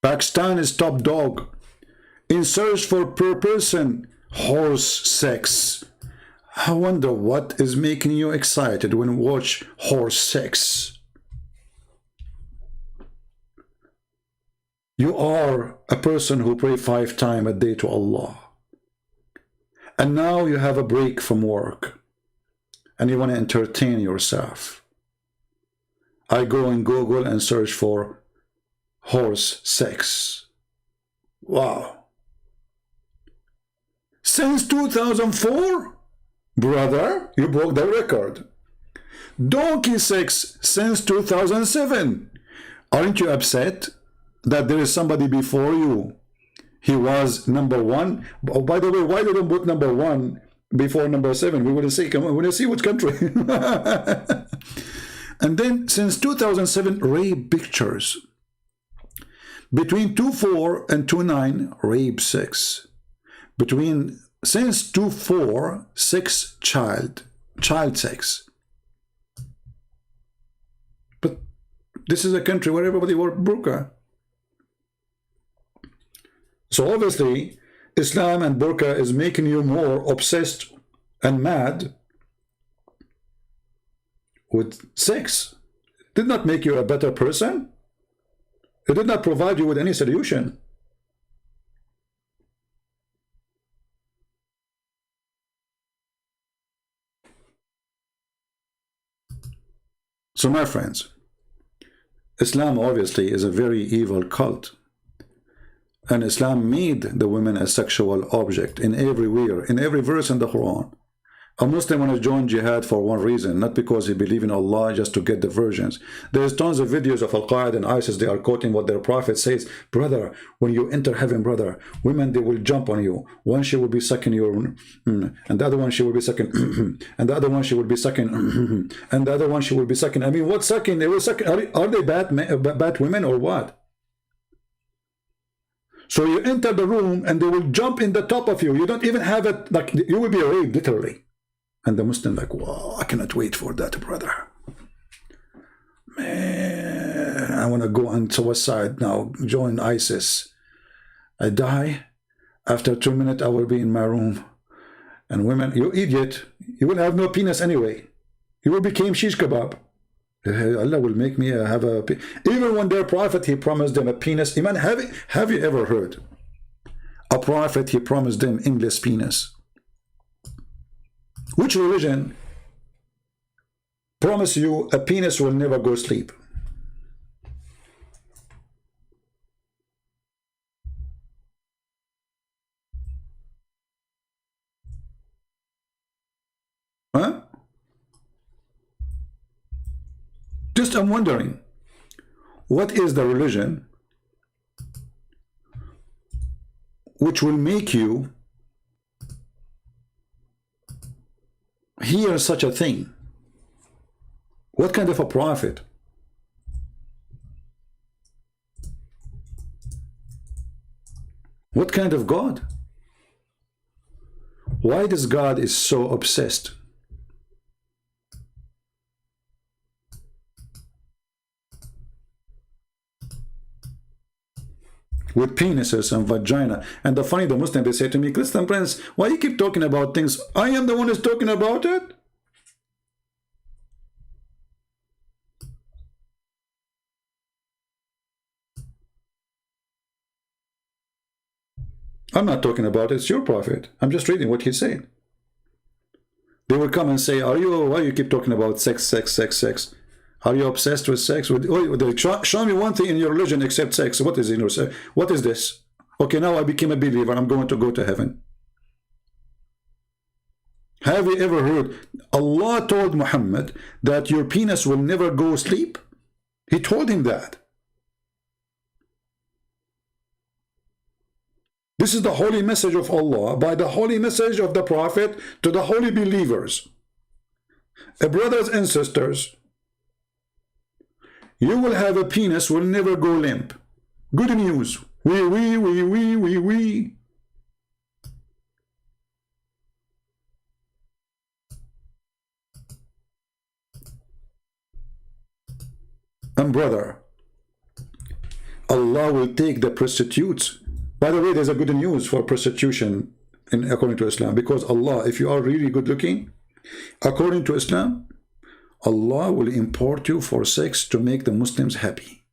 Pakistan is top dog in search for per person horse sex. I wonder what is making you excited when you watch horse sex. You are a person who prays 5 times a day to Allah. And now you have a break from work. And you want to entertain yourself. I go in Google and search for horse sex. Wow. Since 2004? Brother, you broke the record. Donkey sex since 2007. Aren't you upset that there is somebody before you? He was #1. Oh, by the way, why did they put #1 before #7? We want to see, we want to see which country. And then since 2007, rape pictures. Between 2004 and 2009, rape 6. Since 2004, 6 child sex. But this is a country where everybody wore burqa. So obviously, Islam and burqa is making you more obsessed and mad with sex. It did not make you a better person. It did not provide you with any solution. So my friends, Islam obviously is a very evil cult. And Islam made the women a sexual object in everywhere, in every verse in the Quran. A Muslim want to join jihad for one reason, not because he believes in Allah just to get the versions. There's tons of videos of Al-Qaeda and ISIS, they are quoting what their prophet says. Brother, when you enter heaven, brother, women, they will jump on you. One, she will be sucking your, and the other one, she will be sucking, and the other one, she will be sucking, and the other one, she will be sucking. I mean, what sucking? They will suck. Are they bad women or what? So you enter the room and they will jump in the top of you. You don't even have it, like, you will be raped, literally. And the Muslim like, wow, I cannot wait for that, brother. Man, I want to go on suicide now, join ISIS. I die. After 2 minutes, I will be in my room. And women, you idiot, you will have no penis anyway. You will become shish kebab. Allah will make me have a... Even when their prophet, he promised them a penis. Iman, have you ever heard a prophet, he promised them English penis? Which religion promise you a penis will never go sleep? Huh? Just I'm wondering, what is the religion which will make you hear such a thing? What kind of a prophet? What kind of God? Why this God is so obsessed with penises and vagina? And the funny, the Muslim, they say to me, Christian Prince, why you keep talking about things? I am the one who's talking about it. I'm not talking about it. It's your prophet. I'm just reading what he said. They will come and say, why you keep talking about sex, sex, sex, sex? Are you obsessed with sex? Show me one thing in your religion except sex. What is in your sex? What is this? Okay, now I became a believer. I'm going to go to heaven. Have you ever heard Allah told Muhammad that your penis will never go sleep? He told him that. This is the holy message of Allah by the holy message of the Prophet to the holy believers. Brothers and sisters, you will have a penis will never go limp. Good news. We. And brother, Allah will take the prostitutes. By the way, there's a good news for prostitution according to Islam, because Allah, if you are really good looking, according to Islam, Allah will import you for sex to make the Muslims happy.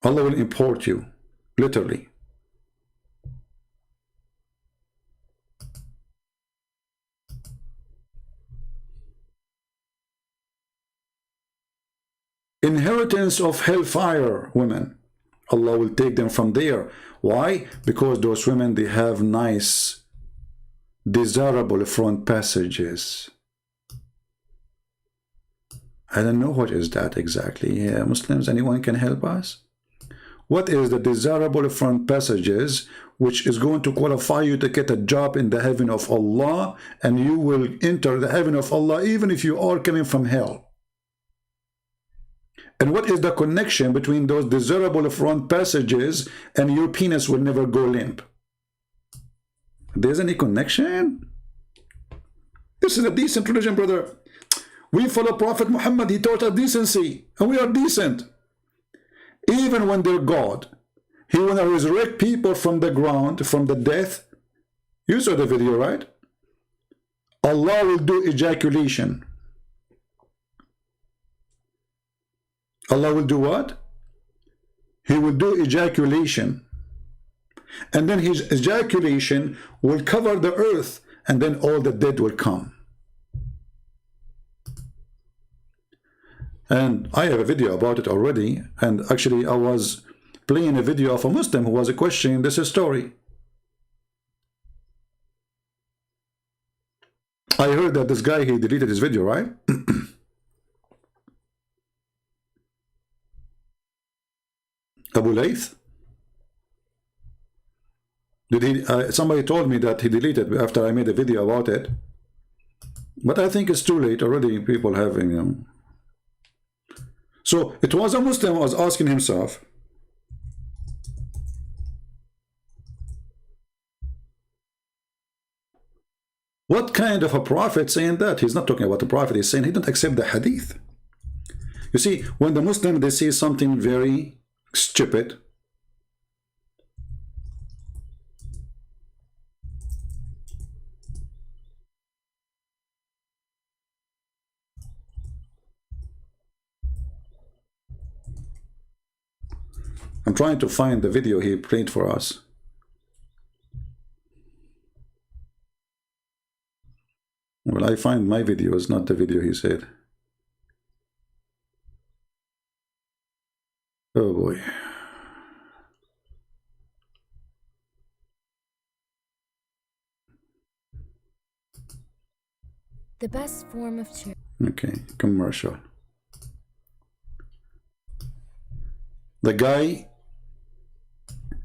Allah will import you, literally. Inheritance of hellfire women. Allah will take them from there. Why? Because those women, they have nice, desirable front passages. I don't know what is that exactly. Yeah, Muslims, anyone can help us? What is the desirable front passages which is going to qualify you to get a job in the heaven of Allah, and you will enter the heaven of Allah even if you are coming from hell? And what is the connection between those desirable front passages and your penis will never go limp? There's any connection? This is a decent religion, brother. We follow Prophet Muhammad. He taught us decency, and we are decent. Even when they're God, he will resurrect people from the ground, from the death. You saw the video, right? Allah will do ejaculation. Allah will do what? He will do ejaculation. And then his ejaculation will cover the earth, and then all the dead will come. And I have a video about it already. And actually, I was playing a video of a Muslim who was questioning this story. I heard that this guy, he deleted his video, right? Abu Layth? Did he? Somebody told me that he deleted after I made a video about it. But I think it's too late already. People have, you know. So it was a Muslim who was asking himself, What kind of a prophet saying that? He's not talking about the prophet. He's saying he don't accept the hadith. You see, when the Muslim, they see something very stupid, I'm trying to find the video he played for us. Well, I find my video is not the video he said. Oh boy. The best form of charity. Okay, commercial. The guy,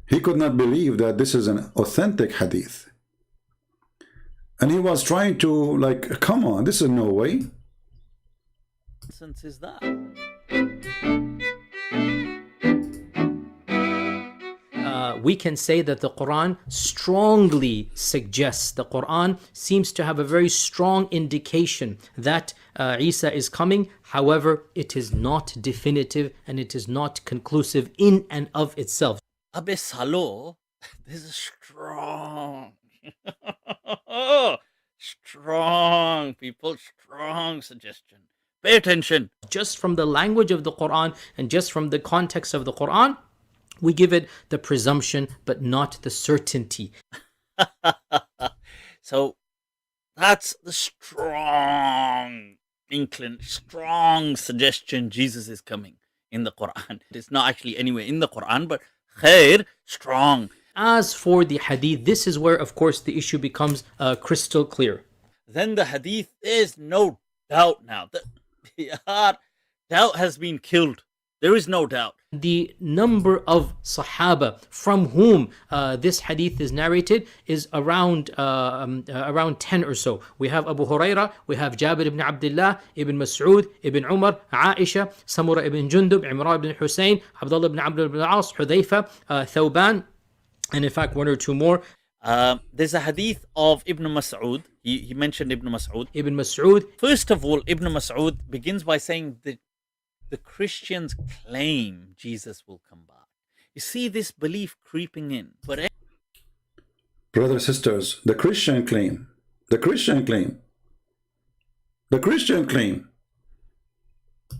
he could not believe that this is an authentic hadith. And he was trying to, like, come on, this is no way. Nonsense is that? We can say that the Quran strongly suggests, the Quran seems to have a very strong indication that Isa is coming. However, it is not definitive and it is not conclusive in and of itself. Abe Salo, this is strong. Strong, people, strong suggestion. Pay attention. Just from the language of the Quran and just from the context of the Quran, we give it the presumption, but not the certainty. So that's the strong strong suggestion Jesus is coming in the Quran. It's not actually anywhere in the Quran, but khair, strong. As for the hadith, this is where, of course, the issue becomes crystal clear. Then the hadith, there's no doubt now. Doubt has been killed. There is no doubt. The number of Sahaba from whom this hadith is narrated is around 10 or so. We have Abu Huraira, we have Jabir ibn Abdullah, Ibn Mas'ud, Ibn Umar, Aisha, Samura ibn Jundub, Imran ibn Hussein, Abdullah ibn Abdul ibn As, Hudayfa, Thawban, and in fact one or two more. There's a hadith of Ibn Mas'ud. He mentioned Ibn Mas'ud. Ibn Mas'ud. First of all, Ibn Mas'ud begins by saying that the Christians claim Jesus will come back. You see this belief creeping in. But brothers, sisters, the Christian claim. I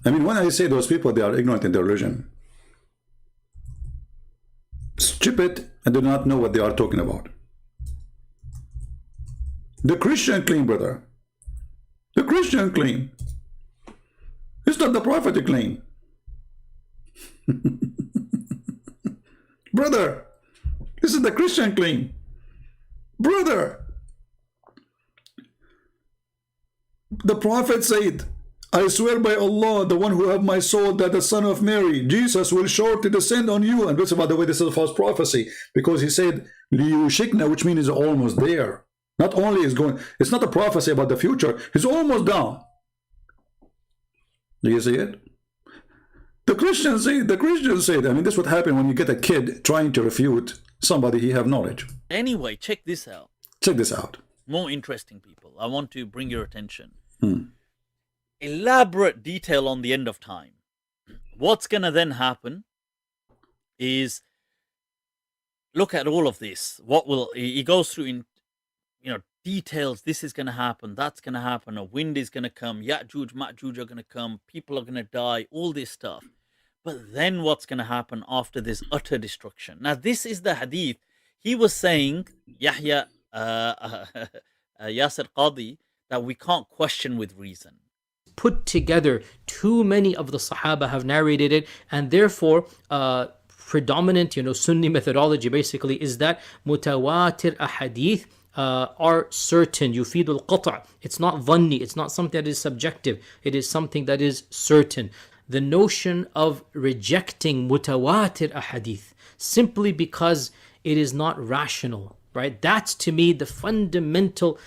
mean, when I say those people, they are ignorant in their religion. Stupid and do not know what they are talking about. The Christian claim, brother. The Christian claim. It's not the prophetic claim. Brother, this is the Christian claim. Brother, the prophet said, I swear by Allah, the one who have my soul, that the son of Mary, Jesus, will shortly descend on you. And this, by the way, this is a false prophecy, because he said, Liyushikna, which means he's almost there. Not only is going, it's not a prophecy about the future, he's almost down. Do you see it? The Christians say, I mean, this would happen when you get a kid trying to refute somebody he have knowledge. anyway, check this out. Check this out. More interesting, people. I want to bring your attention. Elaborate detail on the end of time. What's going to then happen is, look at all of this. He goes through in, details. This is going to happen. That's going to happen. A wind is going to come. Ya'juj, Ma'juj are going to come. People are going to die. All this stuff. But then what's going to happen after this utter destruction? Now, this is the hadith. He was saying, Yahya Yasir Qadi, that we can't question with reason. Put together, too many of the Sahaba have narrated it, and therefore predominant, Sunni methodology basically is that mutawatir ahadith are certain. Yufidul qata'. It's not dhanni. It's not something that is subjective. It is something that is certain. The notion of rejecting mutawatir ahadith simply because it is not rational, right? That's to me the fundamental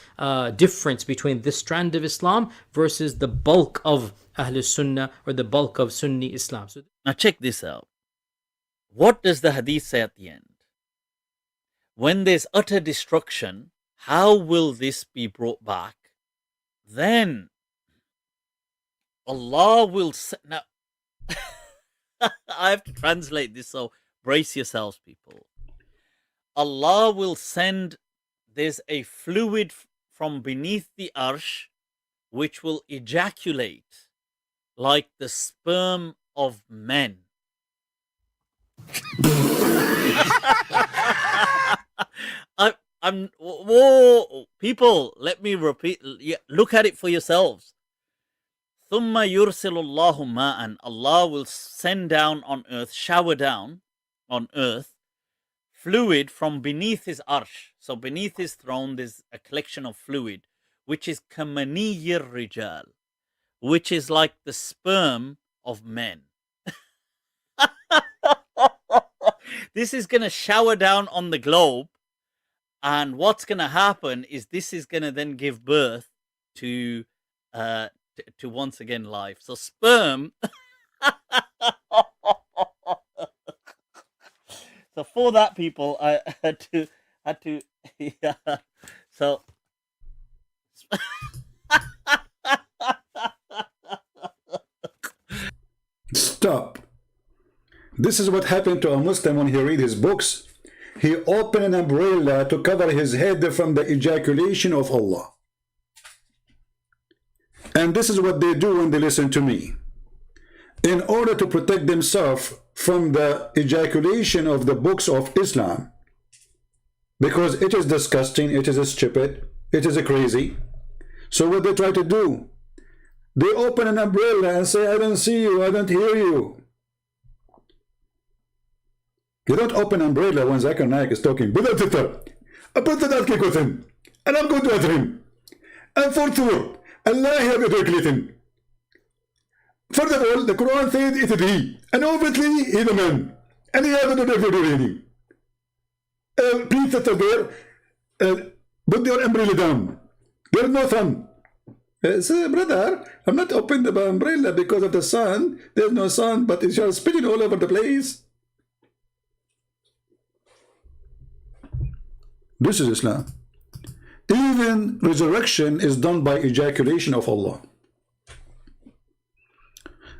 difference between this strand of Islam versus the bulk of Ahlul Sunnah or the bulk of Sunni Islam. So, now check this out. What does the hadith say at the end? When there's utter destruction, how will this be brought back? Then Allah will now I have to translate this, so brace yourselves, people. Allah will send, there's a fluid from beneath the arsh which will ejaculate like the sperm of men. Whoa, people, let me repeat. Look at it for yourselves. ثُمَّ يُرْسِلُ اللَّهُ مَاءً. Allah will send down on earth, shower down on earth, fluid from beneath his arsh. So beneath his throne, there's a collection of fluid, which is كَمَنِيِّ الرِّجَالِ, which is like the sperm of men. This is going to shower down on the globe, and what's going to happen is this is going to then give birth to once again life. So sperm. So for that, people, I had to yeah. So Stop. This is what happened to a Muslim when he read his books. He opened an umbrella to cover his head from the ejaculation of Allah. And this is what they do when they listen to me. In order to protect themselves from the ejaculation of the books of Islam, because it is disgusting, it is stupid, it is crazy. So what they try to do, they open an umbrella and say, I don't see you, I don't hear you. You don't open an umbrella when Zakir Naik is talking. And I'm going to utter him. And for sure, Allah have ejaculating. First of all, the Quran says it is he. And obviously, he is a man. And he has a ejaculating. Please sit there. Put your umbrella down. There is no sun. Say, brother, I'm not opening the umbrella because of the sun. There's no sun, but it's just spitting all over the place. This is Islam. Even resurrection is done by ejaculation of Allah.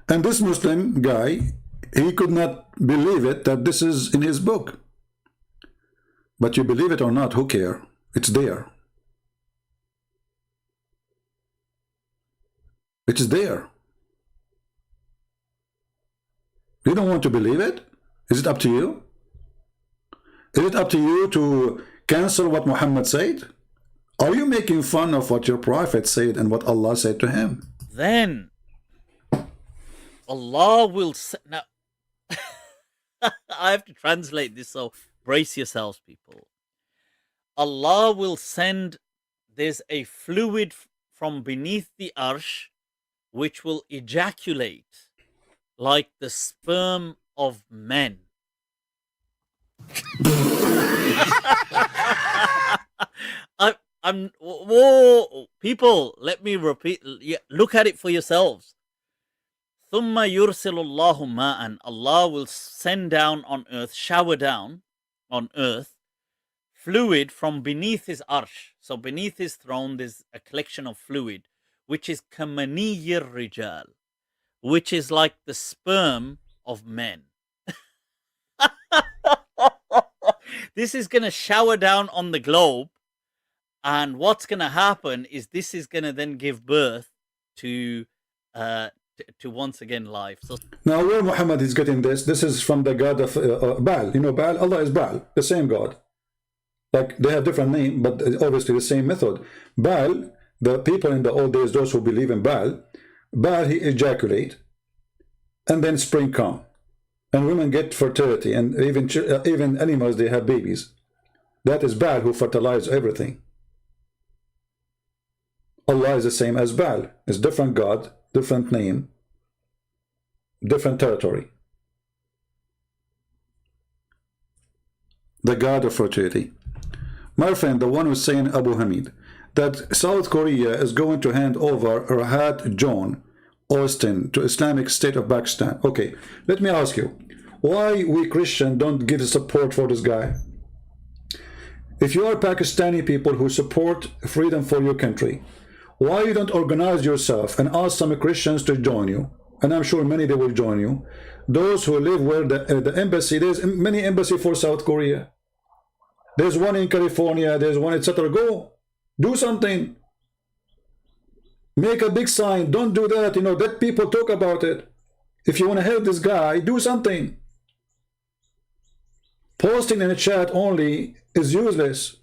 And this Muslim guy, he could not believe it that this is in his book. But you believe it or not, who cares? It's there. It's there. You don't want to believe it? Is it up to you? Is it up to you to cancel what Muhammad said? Are you making fun of what your prophet said and what Allah said to him? Then Allah will now I have to translate this, so brace yourselves, people. Allah will send, there's a fluid from beneath the arsh which will ejaculate like the sperm of men. Whoa, people, let me repeat. Look at it for yourselves. ثُمَّ يُرْسِلُ اللَّهُ مَاءً. Allah will send down on earth, shower down on earth, fluid from beneath his arsh. So beneath his throne, there's a collection of fluid, which is كَمَنِيِّ الرِّجَالِ, which is like the sperm of men. This is going to shower down on the globe, and what's going to happen is this is going to then give birth to once again life. So now where Muhammad is getting this is from the god of Baal. You know Baal? Allah is Baal, the same god. Like they have different name, but obviously the same method. Baal, the people in the old days, those who believe in Baal, he ejaculate, and then spring come. And women get fertility, and even animals, they have babies. That is Baal who fertilizes everything. Allah is the same as Baal. It's different God, different name, different territory. The God of fertility. My friend, the one who's saying, Abu Hamid, that South Korea is going to hand over Rahat John Austin to Islamic State of Pakistan. Okay, let me ask you, why we Christians don't give support for this guy? If you are Pakistani people who support freedom for your country, why you don't organize yourself and ask some Christians to join you? And I'm sure many they will join you. Those who live where the embassy, there's many embassy for South Korea. There's one in California, there's one, etc. Go, do something. Make a big sign. Don't do that. You know, let people talk about it. If you want to help this guy, do something. Posting in a chat only is useless.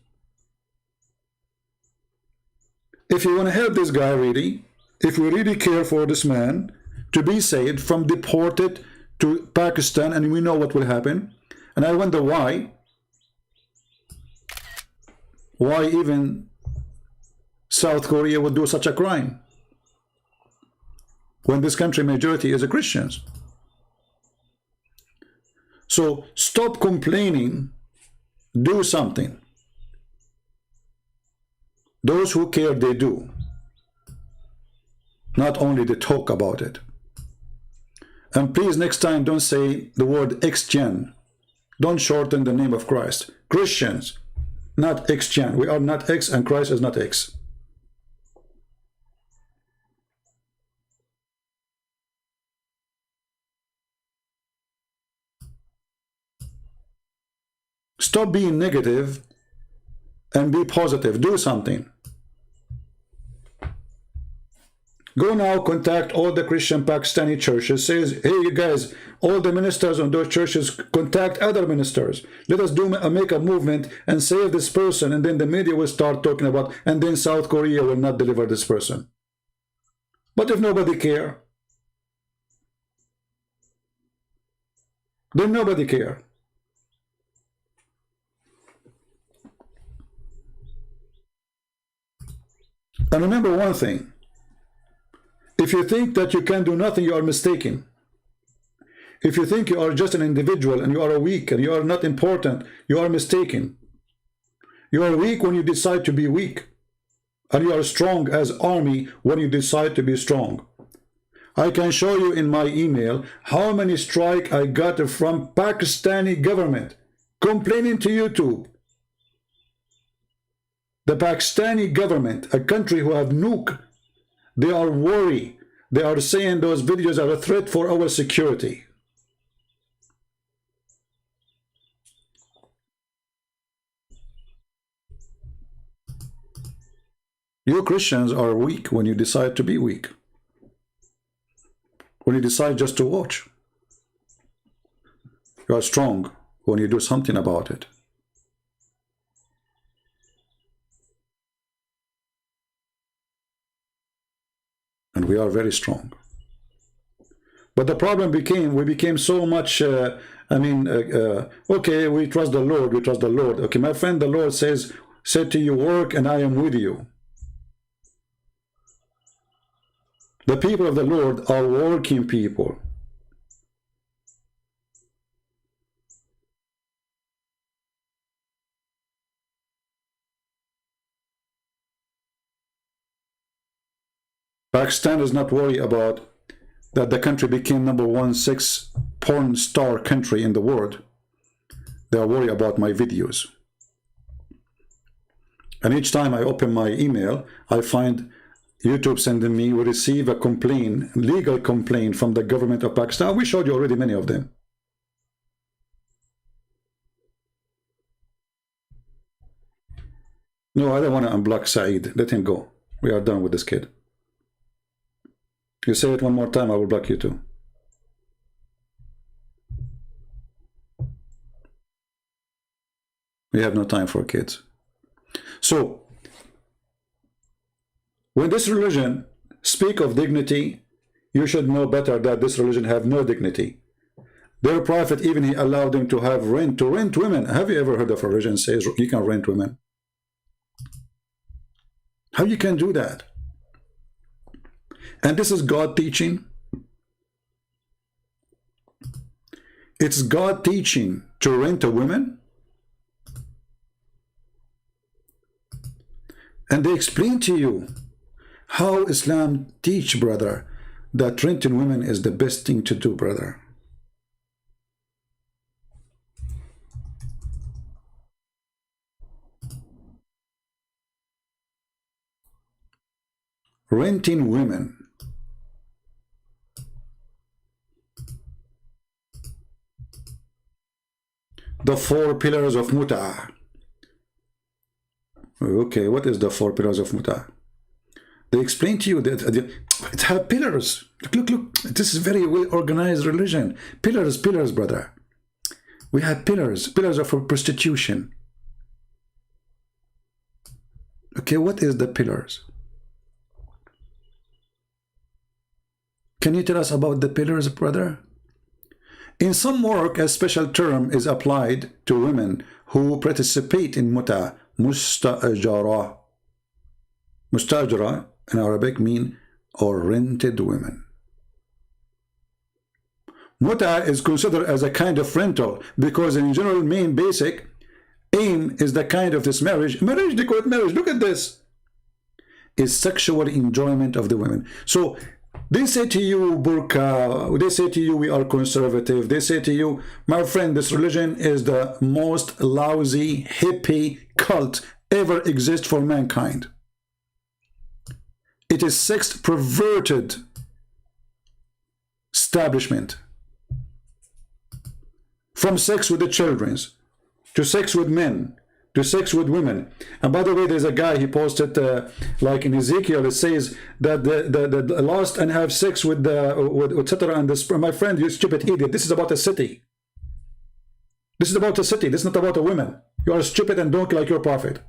If you want to help this guy really, if we really care for this man to be saved from deported to Pakistan, and we know what will happen, and I wonder why even South Korea would do such a crime when this country majority is a Christians. So stop complaining, do something. Those who care, they do. Not only they talk about it. And please next time don't say the word X-Gen. Don't shorten the name of Christ. Christians, not X-Gen. We are not X and Christ is not X. Stop being negative and be positive. Do something. Go now, contact all the Christian Pakistani churches. Says, hey, you guys, all the ministers on those churches, contact other ministers. Let us make a movement and save this person. And then the media will start talking about, and then South Korea will not deliver this person. But if nobody care, then nobody care. And remember one thing. If you think that you can do nothing, you are mistaken. If you think you are just an individual and you are weak and you are not important, you are mistaken. You are weak when you decide to be weak. And you are strong as army when you decide to be strong. I can show you in my email how many strikes I got from Pakistani government complaining to YouTube. The Pakistani government, a country who have nuke, they are worried. They are saying those videos are a threat for our security. You Christians are weak when you decide to be weak. When you decide just to watch. You are strong when you do something about it. And we are very strong. But the problem became, we became so much, okay, we trust the Lord, we trust the Lord. Okay, my friend, the Lord said to you, work and I am with you. The people of the Lord are working people. Pakistan is not worried about that the country became #1 6 porn star country in the world. They are worried about my videos. And each time I open my email, I find YouTube sending me, we receive a complaint, legal complaint from the government of Pakistan. We showed you already many of them. No, I don't want to unblock Saeed. Let him go. We are done with this kid. You say it one more time, I will block you too. We have no time for kids. So, when this religion speak of dignity, you should know better that this religion have no dignity. Their prophet, even he allowed them to have rent women. Have you ever heard of a religion says you can rent women? How you can do that? And this is God teaching. It's God teaching to rent a woman. And they explain to you how Islam teach, brother, that renting women is the best thing to do, brother. renting women. The 4 pillars of mut'ah. Okay, what is the 4 pillars of mut'ah? They explain to you that it has pillars. Look, this is very well organized religion. Pillars, brother. We have pillars of prostitution. Okay, what is the pillars? Can you tell us about the pillars, brother? In some work, a special term is applied to women who participate in mut'ah, mustajara. Mustajara in Arabic mean or rented women. Mut'ah is considered as a kind of rental because in general main basic aim is the kind of this marriage, they call it marriage, look at this, is sexual enjoyment of the women. So they say to you, burqa, they say to you, we are conservative, they say to you, my friend, this religion is the most lousy hippie cult ever exist for mankind. It is sex perverted establishment. From sex with the children, to sex with men, to sex with women. And by the way, there's a guy, he posted like in Ezekiel, it says that the lust and have sex with etc. And this, my friend, you stupid idiot, this is about a city. This is about a city, this is not about a woman. You are stupid and don't like your prophet.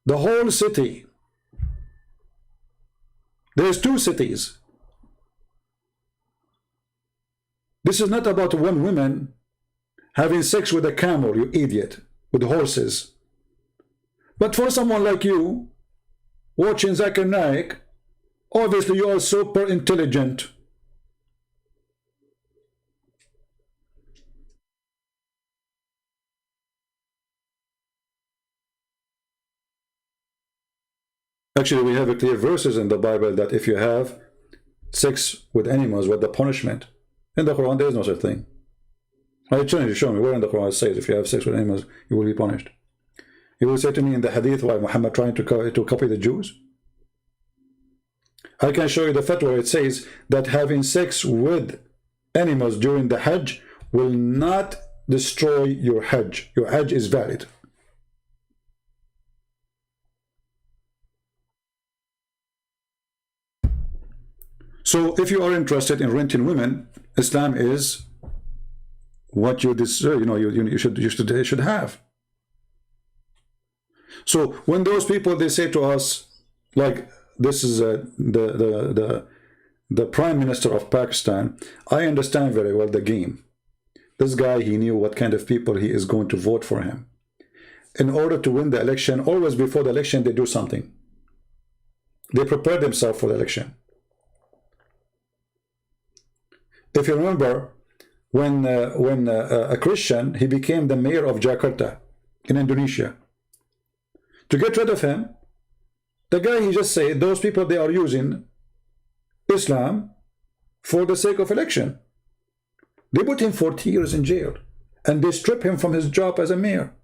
The whole city. There's 2 cities. This is not about one woman having sex with a camel, you idiot, with horses. But for someone like you, watching Zakir Naik, obviously you are super intelligent. Actually, we have a clear verses in the Bible that if you have sex with animals, what the punishment? In the Quran, there is no such thing. I challenge you, show me where in the Quran it says if you have sex with animals, you will be punished. You will say to me in the hadith why Muhammad trying to copy the Jews. I can show you the fatwa where it says that having sex with animals during the Hajj will not destroy your Hajj. Your Hajj is valid. So if you are interested in renting women, Islam is what you deserve, you should have. So when those people, they say to us, like this is the Prime Minister of Pakistan, I understand very well the game. This guy, he knew what kind of people he is going to vote for him. In order to win the election, always before the election, they do something. They prepare themselves for the election. If you remember, when a Christian, he became the mayor of Jakarta in Indonesia. To get rid of him, the guy, he just said, those people, they are using Islam for the sake of election. They put him 40 years in jail, and they strip him from his job as a mayor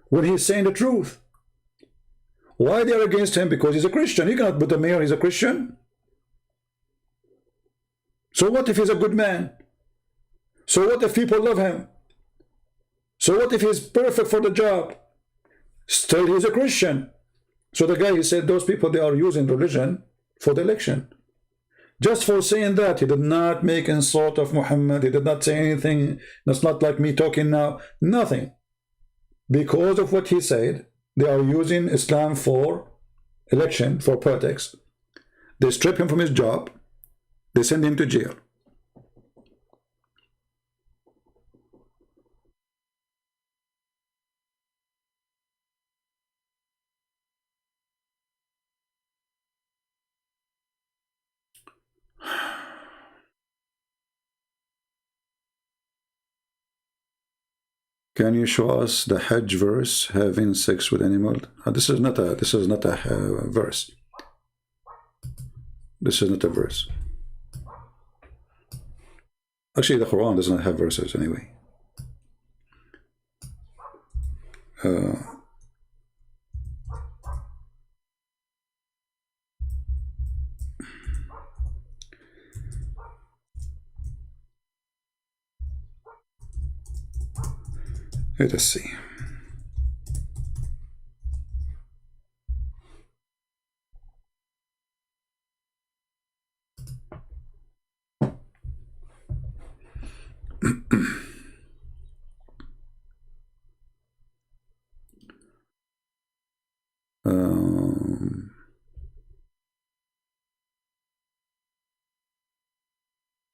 when he's saying the truth. Why they are against him? Because he's a Christian. You cannot put a mayor, he's a Christian. So what if he's a good man? So what if people love him? So what if he's perfect for the job? Still he's a Christian. So the guy, he said those people, they are using religion for the election. Just for saying that, he did not make insult of Muhammad. He did not say anything. That's not like me talking now. Nothing. Because of what he said, they are using Islam for election, for politics. They strip him from his job. They send him to jail. Can you show us the Hajj verse, having sex with animal? This is not a verse. This is not a verse. Actually, the Quran does not have verses anyway. Let us see.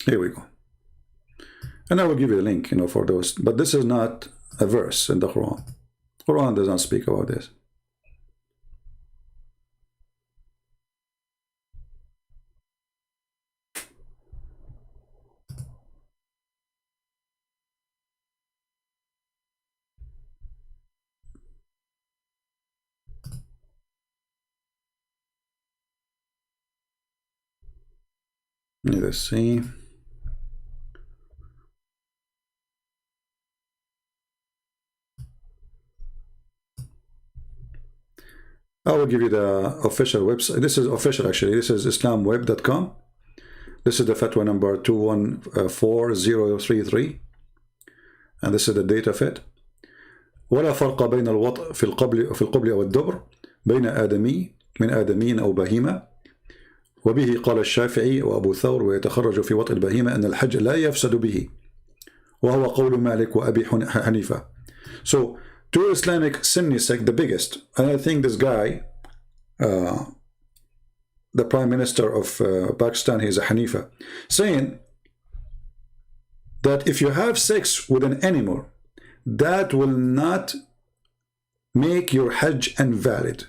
Here we go. And I will give you a link, for those. But this is not a verse in the Quran. Quran does not speak about this. Let us see. I will give you the official website. This is official, actually. This is islamweb.com. This is the fatwa number 214033. And this is the date of it. ولا فرق بين الوطء في القبل أو الدبر بين آدمي من آدمين أو بهيمة وبه قال الشافعي وأبو ثور ويتخرج في وطء البهيمة أن الحج لا يفسد به وهو قول مالك وأبي حنيفة. So two Islamic Sunni sect, the biggest, and I think this guy, the Prime Minister of Pakistan, he's a Hanifa, saying that if you have sex with an animal, that will not make your Hajj invalid.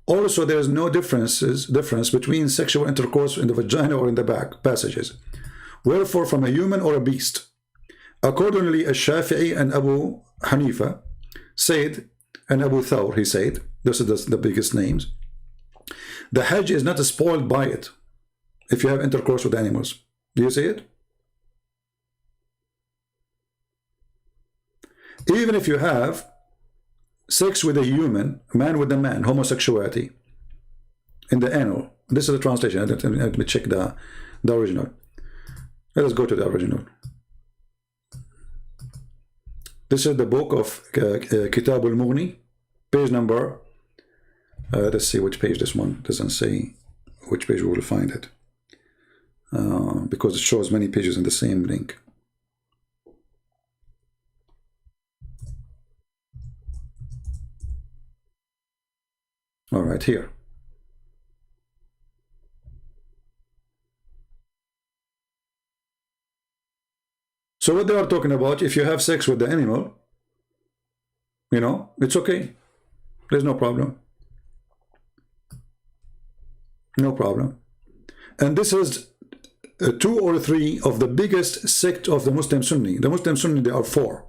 Also, there is no difference between sexual intercourse in the vagina or in the back passages. Wherefore, from a human or a beast. Accordingly, Ash-Shafi'i and Abu Hanifa said, and Abu Thawr, he said, this is the biggest names, the Hajj is not spoiled by it if you have intercourse with animals. Do you see it? Even if you have sex with a human, man with a man, homosexuality, in the anal. This is the translation. Let me check the original. Let us go to the original. This is the book of Kitab al-Mughni, page number, let's see which page this one, doesn't say which page we will find it, because it shows many pages in the same link. All right, here. So what they are talking about, if you have sex with the animal, it's okay. There's no problem. No problem. And this is 2 or 3 of the biggest sect of the Muslim Sunni. The Muslim Sunni, there are 4.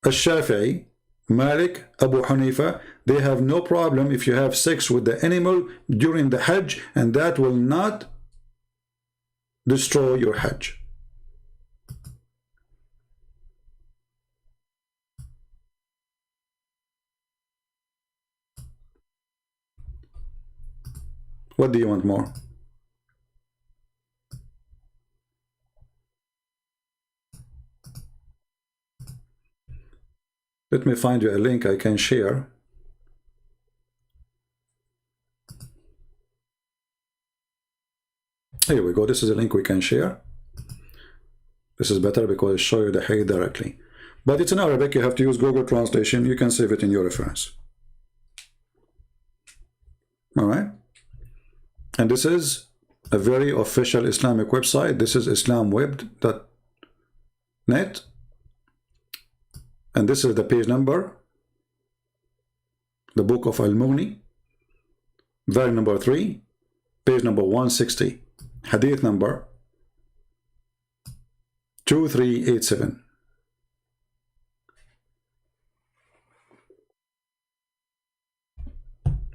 Al-Shafi'i, Malik, Abu Hanifa, they have no problem if you have sex with the animal during the Hajj, and that will not destroy your Hajj. What do you want more? Let me find you a link I can share. Here we go. This is a link we can share. This is better because it shows you the hadith directly. But it's in Arabic. You have to use Google Translation. You can save it in your reference. All right. And this is a very official Islamic website. This is islamweb.net. And this is the page number, the book of Al-Mughni, volume number 3, page number 160, hadith number 2387.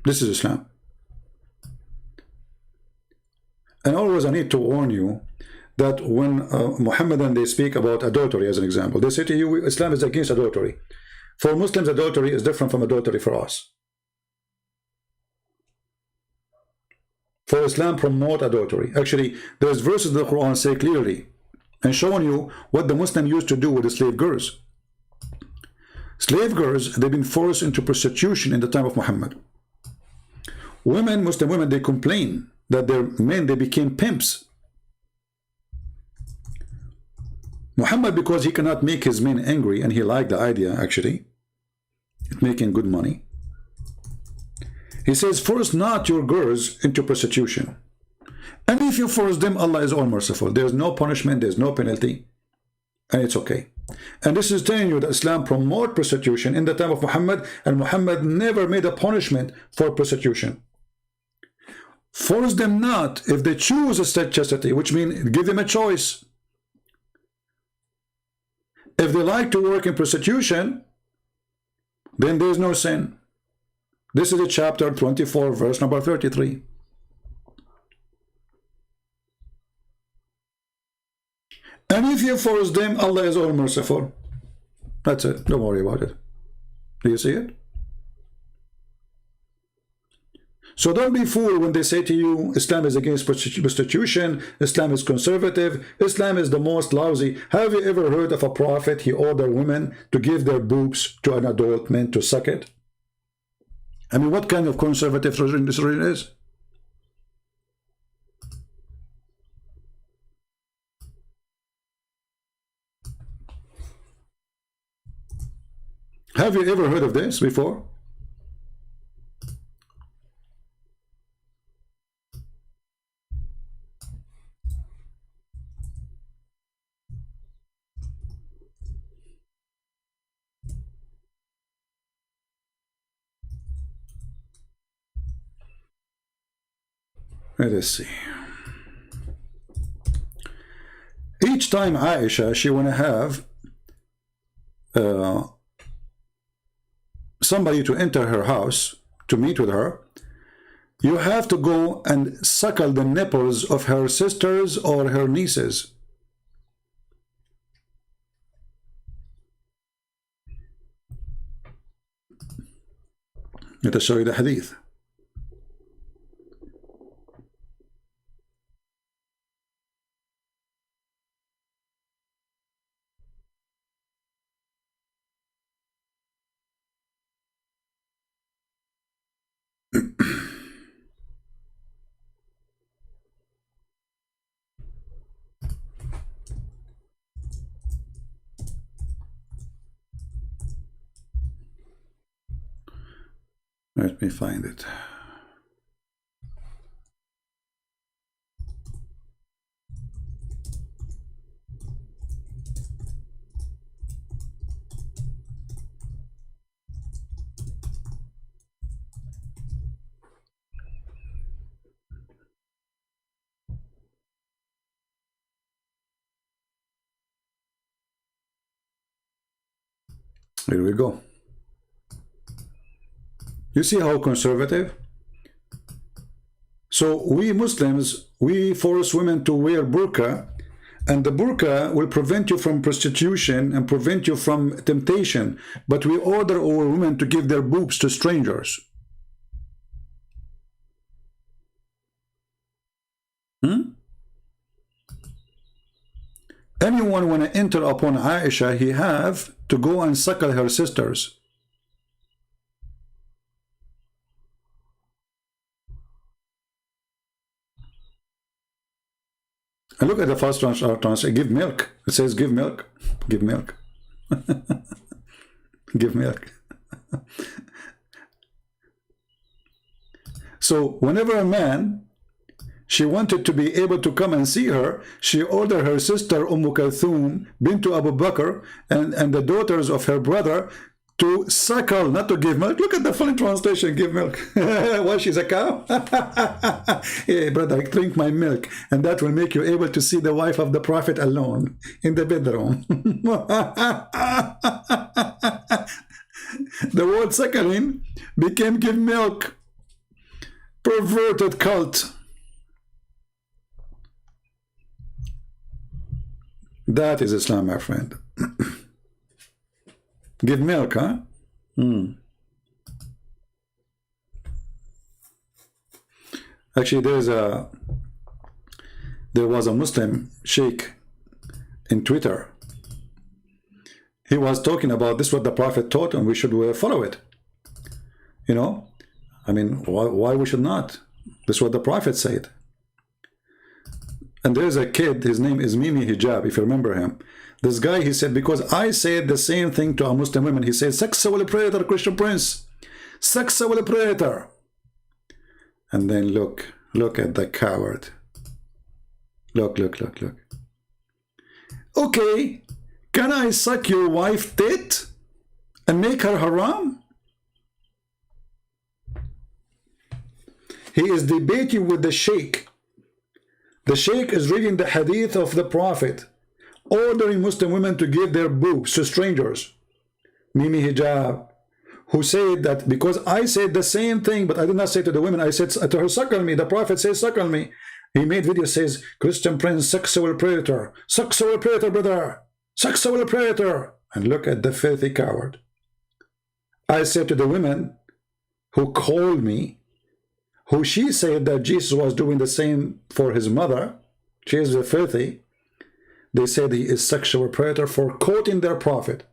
This is Islam. And always I need to warn you that when Muhammadan they speak about adultery as an example, they say to you, Islam is against adultery. For Muslims, adultery is different from adultery for us. For Islam promote adultery. Actually, there's verses in the Quran say clearly and showing you what the Muslim used to do with the slave girls. Slave girls, they've been forced into prostitution in the time of Muhammad. Women, Muslim women, they complain that their men, they became pimps. Muhammad, because he cannot make his men angry, and he liked the idea actually, making good money, he says, force not your girls into prostitution. And if you force them, Allah is all merciful. There's no punishment, there's no penalty, and it's okay. And this is telling you that Islam promote prostitution in the time of Muhammad, and Muhammad never made a punishment for prostitution. Force them not if they choose a chastity, which means give them a choice. If they like to work in prostitution, then there's no sin. This is chapter 24, verse number 33. And if you force them, Allah is all merciful. That's it. Don't worry about it. Do you see it? So don't be fooled when they say to you, Islam is against prostitution, Islam is conservative, Islam is the most lousy. Have you ever heard of a prophet, he ordered women to give their boobs to an adult man to suck it? I mean, what kind of conservative religion this really is? Have you ever heard of this before? Let us see. Each time Aisha, she want to have somebody to enter her house to meet with her, you have to go and suckle the nipples of her sisters or her nieces. Let us show you the hadith. Let me find it. Here we go. You see how conservative? So we Muslims, we force women to wear burqa, and the burqa will prevent you from prostitution and prevent you from temptation, but we order our women to give their boobs to strangers. Anyone want to enter upon Aisha, he have to go and suckle her sisters. And look at the first translation, give milk. It says give milk, give milk. Give milk. So whenever a man, she wanted to be able to come and see her, she ordered her sister Kulthum bint Abu Bakr and the daughters of her brother to suckle, not to give milk. Look at the funny translation, give milk. Why, she's a cow? Hey, brother, drink my milk, and that will make you able to see the wife of the Prophet alone in the bedroom. The word suckling became give milk. Perverted cult. That is Islam, my friend. Give milk, huh? Actually, there was a Muslim sheikh in Twitter. He was talking about this, what the Prophet taught, and we should follow it. You know, I mean, why we should not? This is what the Prophet said. And there's a kid, his name is Mimi Hijab, if you remember him. This guy, he said, because I said the same thing to a Muslim woman, he said, sexual predator, Christian Prince, sexual predator. And then look at the coward. Look. Okay, can I suck your wife tit and make her haram? He is debating with the sheikh. The sheikh is reading the hadith of the Prophet, ordering Muslim women to give their boobs to strangers. Mimi Hijab, who said that because I said the same thing, but I did not say to the women, I said to her, suckle me. The Prophet says, suckle me. He made video, says, Christian Prince, sexual predator, brother, sexual predator. And look at the filthy coward. I said to the women who called me, who she said that Jesus was doing the same for his mother, she is filthy. They said he is sexual predator for quoting their prophet.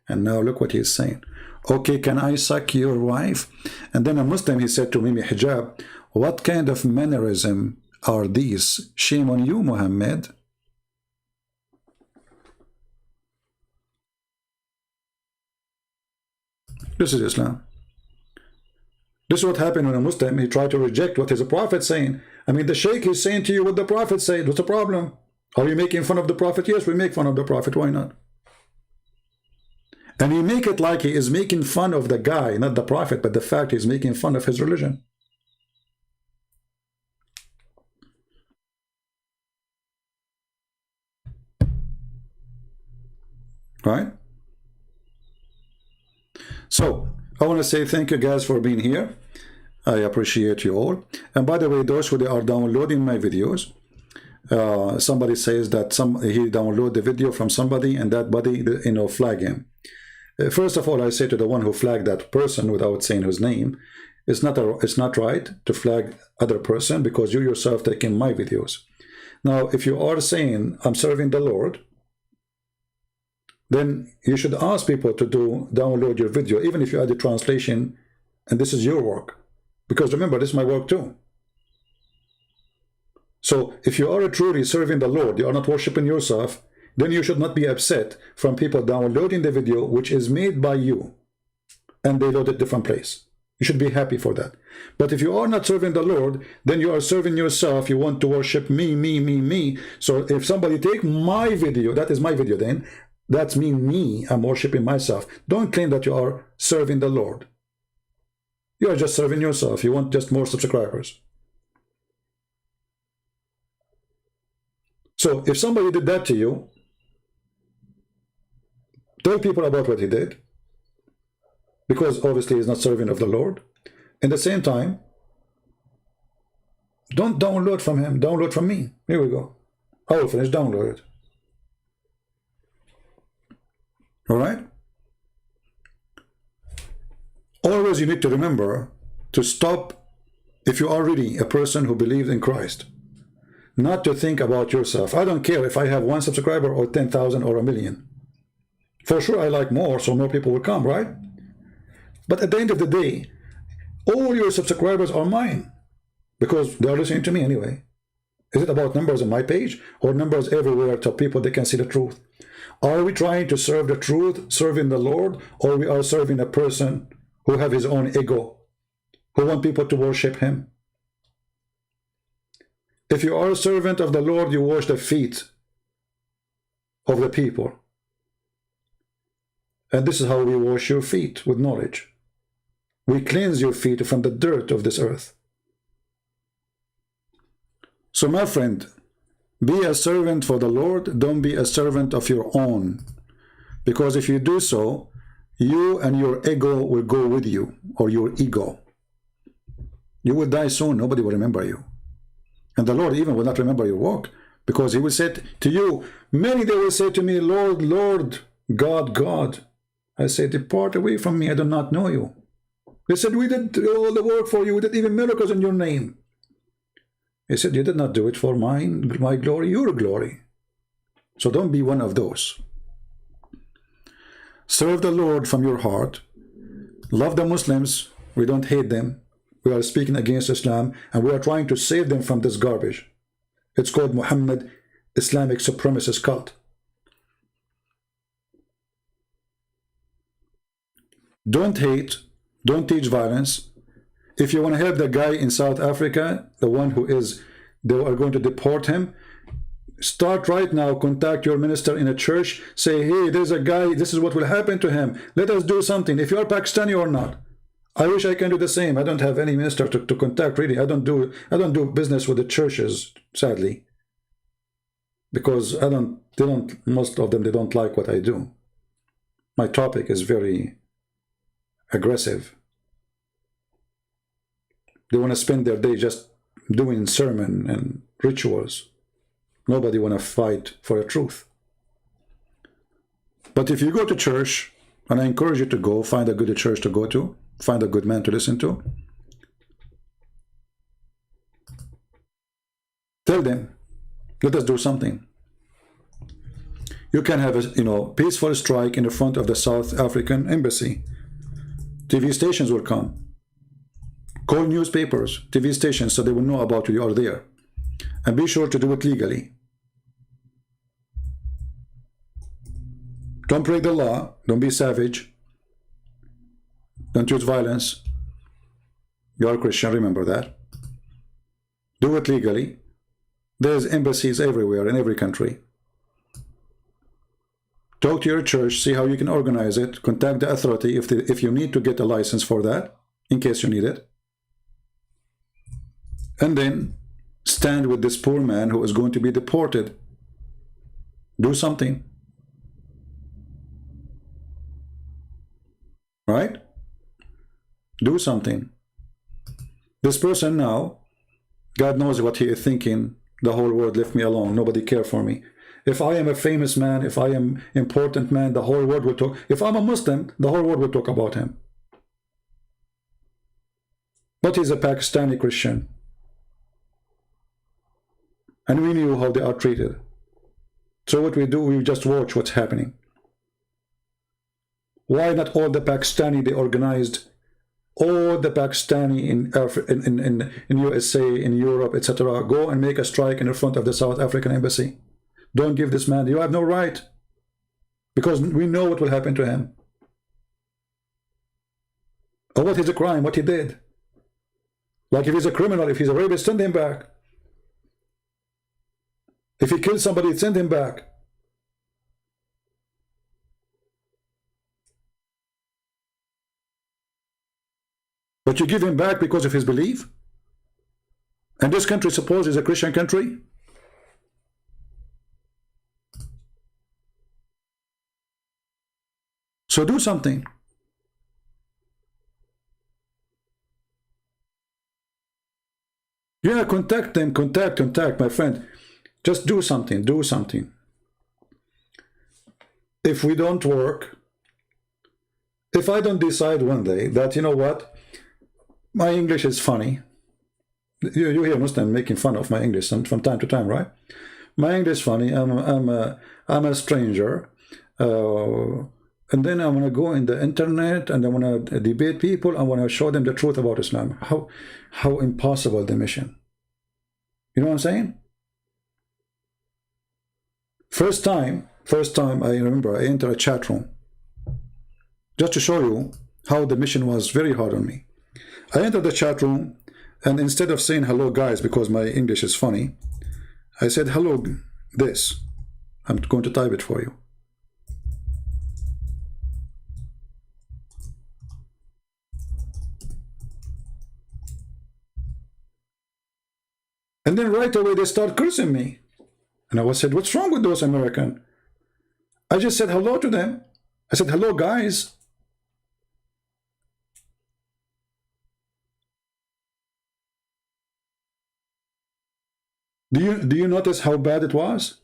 And now look what he is saying. Okay, can I suck your wife? And then a Muslim, he said to Mimi Hijab, what kind of mannerism are these? Shame on you, Muhammad. This is Islam. This is what happened when a Muslim, he tried to reject what his prophet saying. I mean, the sheikh is saying to you what the prophet said. What's the problem? Are you making fun of the prophet? Yes, we make fun of the prophet. Why not? And he make it like he is making fun of the guy, not the prophet, but the fact he's making fun of his religion. Right? So, I want to say thank you guys for being here. I appreciate you all. And by the way, those who are downloading my videos, somebody says that he downloaded the video from somebody and that buddy, flag him. First of all, I say to the one who flagged that person without saying his name, it's not right to flag other person because you yourself taking my videos. Now, if you are saying I'm serving the Lord, then you should ask people to download your video, even if you add the translation, and this is your work. Because remember, this is my work too. So if you are truly serving the Lord, you are not worshiping yourself, then you should not be upset from people downloading the video which is made by you and they load it different place. You should be happy for that. But if you are not serving the Lord, then you are serving yourself. You want to worship me. So if somebody take my video, that is my video then, that's me, I'm worshiping myself. Don't claim that you are serving the Lord. You are just serving yourself. You want just more subscribers. So if somebody did that to you, tell people about what he did, because obviously he's not serving of the Lord. At the same time, don't download from him, download from me. Here we go. I will finish, download it. All right? Always you need to remember to stop, if you are really a person who believes in Christ, not to think about yourself. I don't care if I have 1 subscriber or 10,000 or 1,000,000. For sure I like more, so more people will come, right? But at the end of the day, all your subscribers are mine because they are listening to me anyway. Is it about numbers on my page or numbers everywhere to people they can see the truth? Are we trying to serve the truth, serving the Lord, or we are serving a person who have his own ego, who want people to worship him? If you are a servant of the Lord, you wash the feet of the people. And this is how we wash your feet, with knowledge. We cleanse your feet from the dirt of this earth. So my friend, be a servant for the Lord, don't be a servant of your own. Because if you do so, you and your ego will go with you, or your ego. You will die soon, nobody will remember you. And the Lord even will not remember your work, Because he will say to you, many they will say to me, Lord, Lord, God, God. I say, depart away from me, I do not know you. They said, we did all the work for you, we did even miracles in your name. He said, you did not do it for my glory, your glory. So don't be one of those. Serve the Lord from your heart. Love the Muslims. We don't hate them. We are speaking against Islam, and we are trying to save them from this garbage. It's called Muhammad Islamic supremacist cult. Don't hate. Don't teach violence. If you want to help the guy in South Africa, the one who is, they are going to deport him, start right now, contact your minister in a church, say, hey, there's a guy, this is what will happen to him. Let us do something, if you are Pakistani or not. I wish I can do the same. I don't have any minister to contact, really. I don't do business with the churches, sadly. Because most of them, they don't like what I do. My topic is very aggressive. They want to spend their day just doing sermon and rituals. Nobody want to fight for the truth. But if you go to church, and I encourage you to go, find a good church to go to, find a good man to listen to, tell them, let us do something. You can have a peaceful strike in the front of the South African embassy. TV stations will come. Call newspapers, TV stations, so they will know about you are there. And be sure to do it legally. Don't break the law. Don't be savage. Don't use violence. You are a Christian, remember that. Do it legally. There's embassies everywhere, in every country. Talk to your church, see how you can organize it. Contact the authority if you need to get a license for that, in case you need it. And then stand with this poor man who is going to be deported. Do something. Right? Do something. This person now, God knows what he is thinking. The whole world left me alone. Nobody cared for me. If I am a famous man, if I am important man, the whole world will talk. If I'm a Muslim, the whole world will talk about him. But he's a Pakistani Christian. And we knew how they are treated. So what we do, we just watch what's happening. Why not all the Pakistani, they organized, all the Pakistani in USA, in Europe, etc., go and make a strike in the front of the South African embassy. Don't give this man, you have no right. Because we know what will happen to him. Or what is a crime, what he did. Like if he's a criminal, if he's a rapist, send him back. If he kills somebody, send him back. But you give him back because of his belief? And this country, suppose, is a Christian country? So do something. Yeah, contact them, contact, my friend. Just do something, do something. If we don't work, if I don't decide one day that, you know what, my English is funny. You hear Muslim making fun of my English from time to time, right? My English is funny. I'm a stranger. And then I want to go in the internet and I want to debate people. I want to show them the truth about Islam. How impossible the mission. You know what I'm saying? First time I remember I entered a chat room. Just to show you how the mission was very hard on me. I entered the chat room and instead of saying hello guys because my English is funny, I said hello this. I'm going to type it for you. And then right away they start cursing me. And I said, what's wrong with those Americans? I just said hello to them. I said, hello guys. Do you notice how bad it was?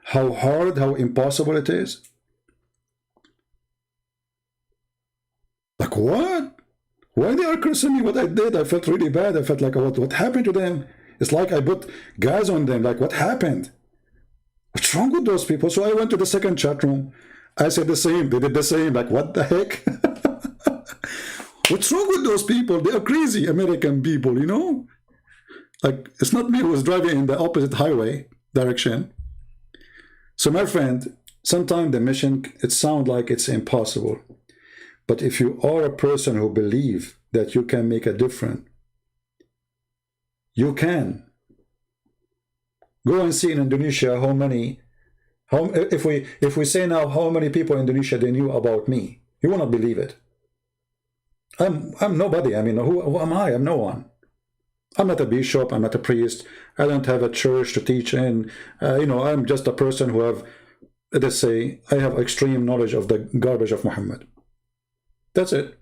How hard, how impossible it is? Like, what? Why they are cursing me what I did? I felt really bad. I felt like, what happened to them? It's like I put gas on them. Like, what happened? What's wrong with those people? So I went to the second chat room. I said the same. They did the same. Like, what the heck? What's wrong with those people? They are crazy American people, you know? Like, it's not me who was driving in the opposite highway direction. So my friend, sometimes the mission, it sounds like it's impossible. But if you are a person who believes that you can make a difference, you can. Go and see in Indonesia if we say now how many people in Indonesia they knew about me, you will not believe it. I'm nobody. I mean, who am I? I'm no one. I'm not a bishop. I'm not a priest. I don't have a church to teach in. You know, I'm just a person who have, let's say, I have extreme knowledge of the garbage of Muhammad. That's it.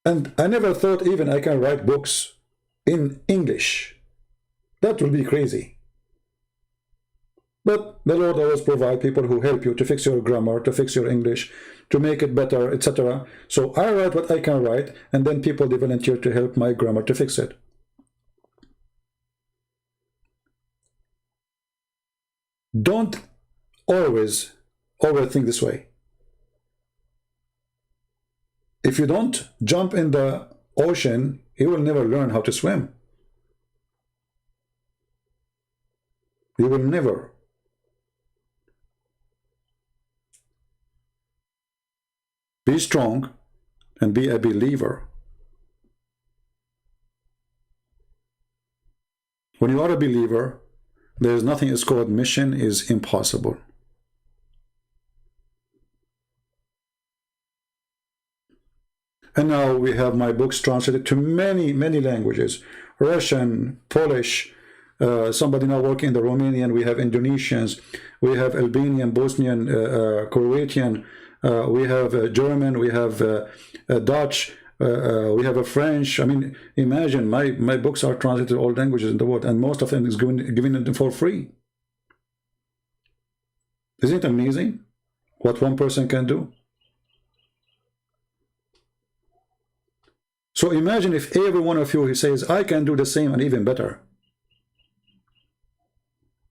And I never thought even I can write books in English. That would be crazy. But the Lord always provides people who help you to fix your grammar, to fix your English, to make it better, etc. So I write what I can write, and then people they volunteer to help my grammar to fix it. Don't always overthink this way. If you don't jump in the ocean, you will never learn how to swim. You will never. Be strong and be a believer. When you are a believer, there is nothing is called mission is impossible. And now we have my books translated to many, many languages. Russian, Polish, somebody now working in the Romanian, we have Indonesians, we have Albanian, Bosnian, Croatian, we have German, we have Dutch, we have a French. I mean, imagine my books are translated to all languages in the world, and most of them is given for free. Isn't it amazing what one person can do? So imagine if every one of you, he says, I can do the same and even better.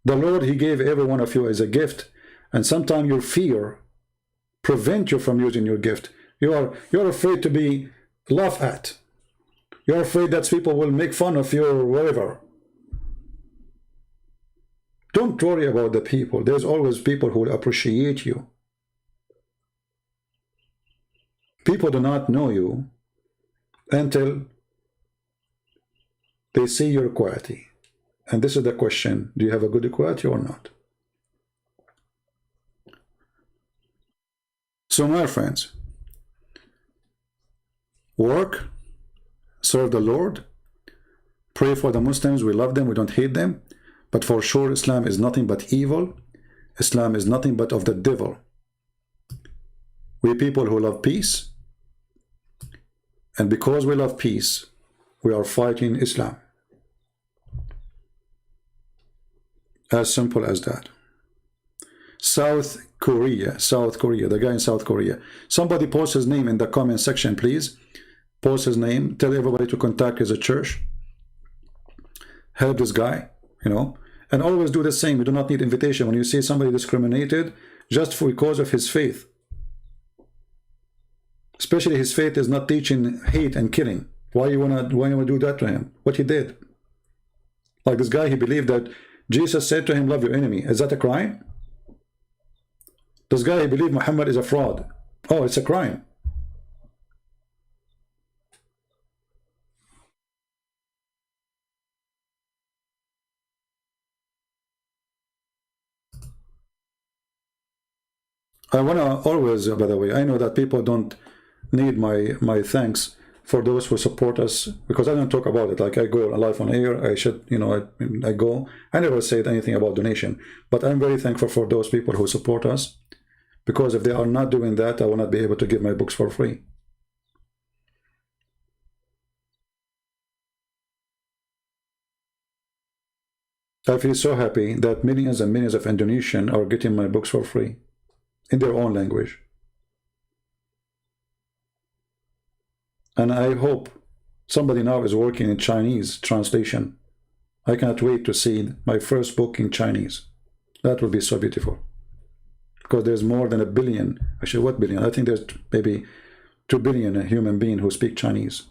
The Lord, he gave every one of you as a gift, and sometimes your fear prevent you from using your gift. You're afraid to be laughed at. You're afraid that people will make fun of you or whatever. Don't worry about the people. There's always people who will appreciate you. People do not know you until they see your quality. And this is the question, do you have a good quality or not? So my friends, work, serve the Lord, pray for the Muslims, we love them, we don't hate them, but for sure Islam is nothing but evil. Islam is nothing but of the devil. We people who love peace, and because we love peace, we are fighting Islam. As simple as that. South Korea, the guy in South Korea. Somebody post his name in the comment section, please. Post his name, tell everybody to contact his church. Help this guy, you know. And always do the same. You do not need invitation. When you see somebody discriminated, just because of his faith. Especially his faith is not teaching hate and killing. Why you wanna do that to him? What he did? Like this guy, he believed that Jesus said to him, love your enemy. Is that a crime? This guy, he believed Muhammad is a fraud. Oh, it's a crime. I want to always, by the way, I know that people don't need my thanks for those who support us, because I don't talk about it. Like I go live on air, I should, you know, I never said anything about donation, but I'm very thankful for those people who support us, because if they are not doing that, I will not be able to give my books for free. I feel so happy that millions and millions of Indonesians are getting my books for free in their own language. And I hope somebody now is working in Chinese translation. I cannot wait to see my first book in Chinese. That will be so beautiful. Because there's more than 1 billion, actually what billion? I think there's maybe 2 billion human beings who speak Chinese.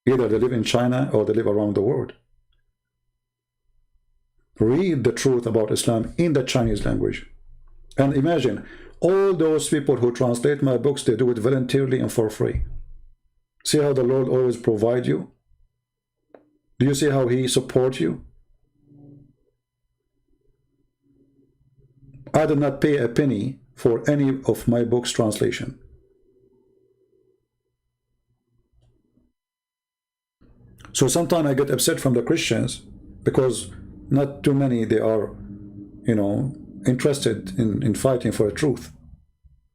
Either they live in China or they live around the world. Read the truth about Islam in the Chinese language. And imagine, all those people who translate my books, they do it voluntarily and for free. See how the Lord always provides you? Do you see how He supports you? I did not pay a penny for any of my books' translation. So sometimes I get upset from the Christians because not too many, they are, you know, interested in fighting for the truth.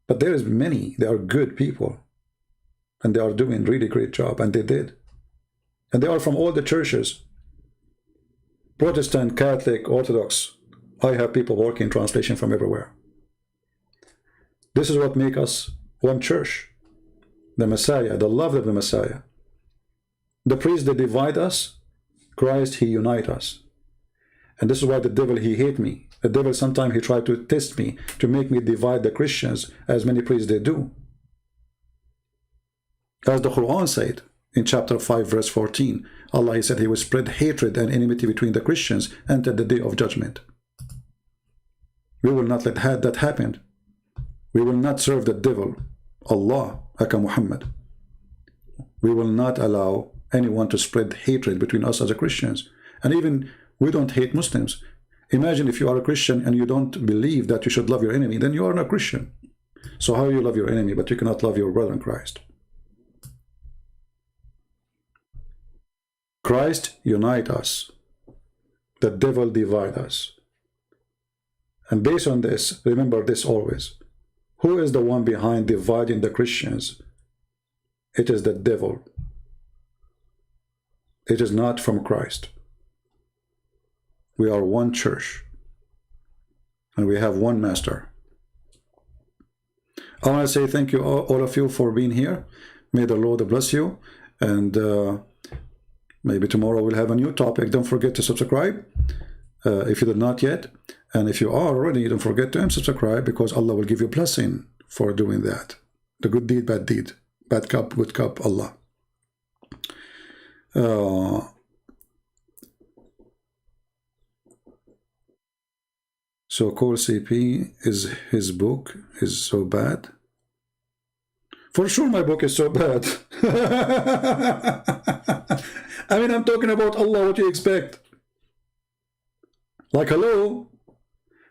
But there is many, they are good people. And they are doing really great job, and they did. And they are from all the churches. Protestant, Catholic, Orthodox. I have people working translation from everywhere. This is what makes us one church. The Messiah, the love of the Messiah. The priests, they divide us. Christ, He unites us. And this is why the devil, he hate me. The devil, sometimes he tried to test me, to make me divide the Christians, as many priests they do. As the Quran said, in chapter 5, verse 14, Allah, He said He will spread hatred and enmity between the Christians until the day of judgment. We will not let that happen. We will not serve the devil, Allah, aka Muhammad. We will not allow anyone to spread hatred between us as a Christians. And even we don't hate Muslims. Imagine if you are a Christian and you don't believe that you should love your enemy, then you are not a Christian. So how you love your enemy, but you cannot love your brother in Christ? Christ unite us. The devil divide us. And based on this, remember this always. Who is the one behind dividing the Christians? It is the devil. It is not from Christ. We are one church. And we have one master. I want to say thank you all of you for being here. May the Lord bless you. And maybe tomorrow we'll have a new topic. Don't forget to subscribe if you did not yet. And if you are already, don't forget to subscribe, because Allah will give you a blessing for doing that. The good deed, bad deed. Bad cup, good cup, Allah. So Cole CP, is his book is so bad? For sure my book is so bad. I mean, I'm talking about Allah, what do you expect? Like, hello?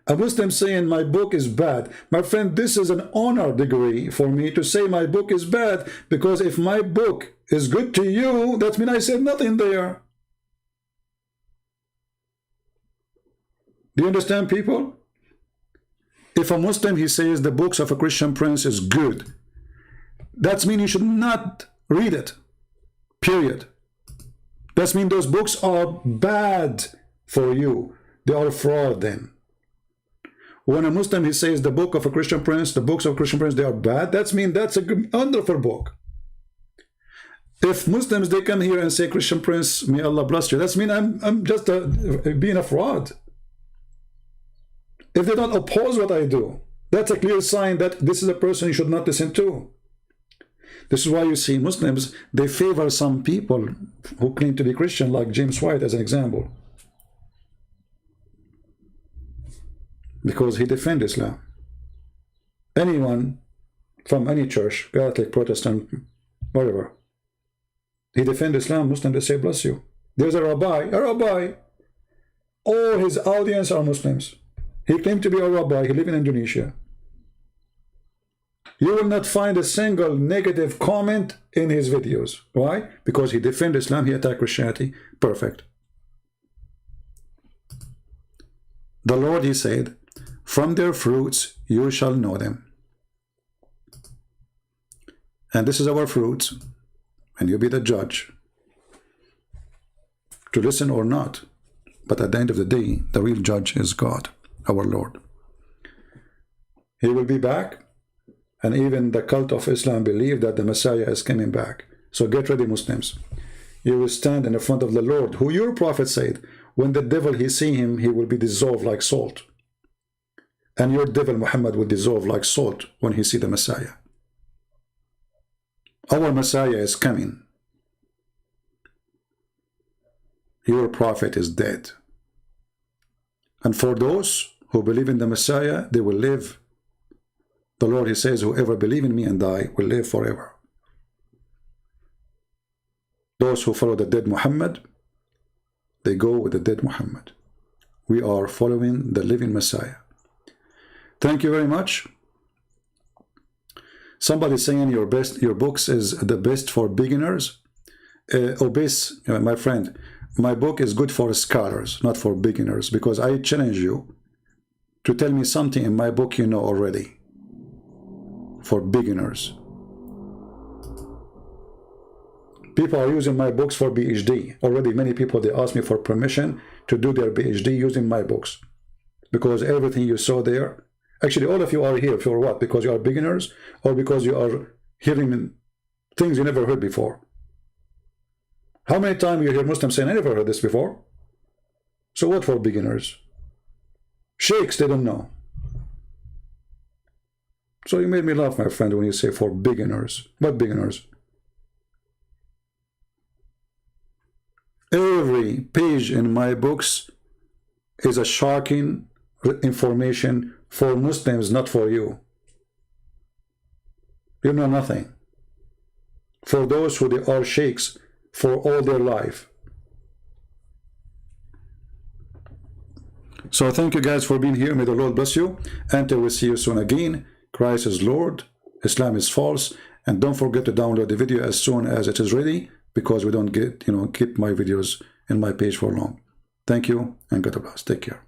A Muslim saying my book is bad. My friend, this is an honor degree for me to say my book is bad, because if my book is good to you, that means I said nothing there. Do you understand, people? If a Muslim, he says the books of a Christian prince is good, that means you should not read it. Period. That means those books are bad for you. They are fraud then. When a Muslim, he says the book of a Christian prince, the books of a Christian prince, they are bad, that means that's a good, wonderful book. If Muslims, they come here and say, Christian prince, may Allah bless you, that means I'm just being a fraud. If they don't oppose what I do, that's a clear sign that this is a person you should not listen to. This is why you see Muslims, they favor some people who claim to be Christian, like James White as an example. Because he defends Islam. Anyone from any church, Catholic, Protestant, whatever, he defends Islam, Muslim, they say, bless you. There's a rabbi. All his audience are Muslims. He claimed to be a rabbi, he lives in Indonesia. You will not find a single negative comment in his videos. Why? Because he defends Islam, he attacks Christianity. Perfect. The Lord, he said, from their fruits you shall know them. And this is our fruits, and you be the judge. to listen or not. But at the end of the day, the real judge is God, our Lord. He will be back, and even the cult of Islam believe that the Messiah is coming back. So get ready, Muslims. You will stand in the front of the Lord, who your prophet said, when the devil he see him, he will be dissolved like salt. And your devil Muhammad will dissolve like salt when he see the Messiah. Our Messiah is coming. Your prophet is dead. And for those who believe in the Messiah, they will live. The Lord, he says, whoever believe in me and die will live forever. Those who follow the dead Muhammad, they go with the dead Muhammad. We are following the living Messiah. Thank you very much. Somebody saying your books is the best for beginners. Obese, my friend, my book is good for scholars, not for beginners, because I challenge you to tell me something in my book you know already. For beginners. People are using my books for PhD. Already many people, they ask me for permission to do their PhD using my books. Because everything you saw there, actually all of you are here for what? Because you are beginners, or because you are hearing things you never heard before? How many times you hear Muslims saying, I never heard this before? So what for beginners? Sheikhs, they don't know. So you made me laugh, my friend, when you say for beginners. What beginners? Every page in my books is a shocking information for Muslims, not for you. You know nothing. For those who they are sheikhs for all their life. So thank you guys for being here. May the Lord bless you. Until we see you soon again. Christ is Lord. Islam is false. And don't forget to download the video as soon as it is ready, because we don't get, keep my videos in my page for long. Thank you and God bless. Take care.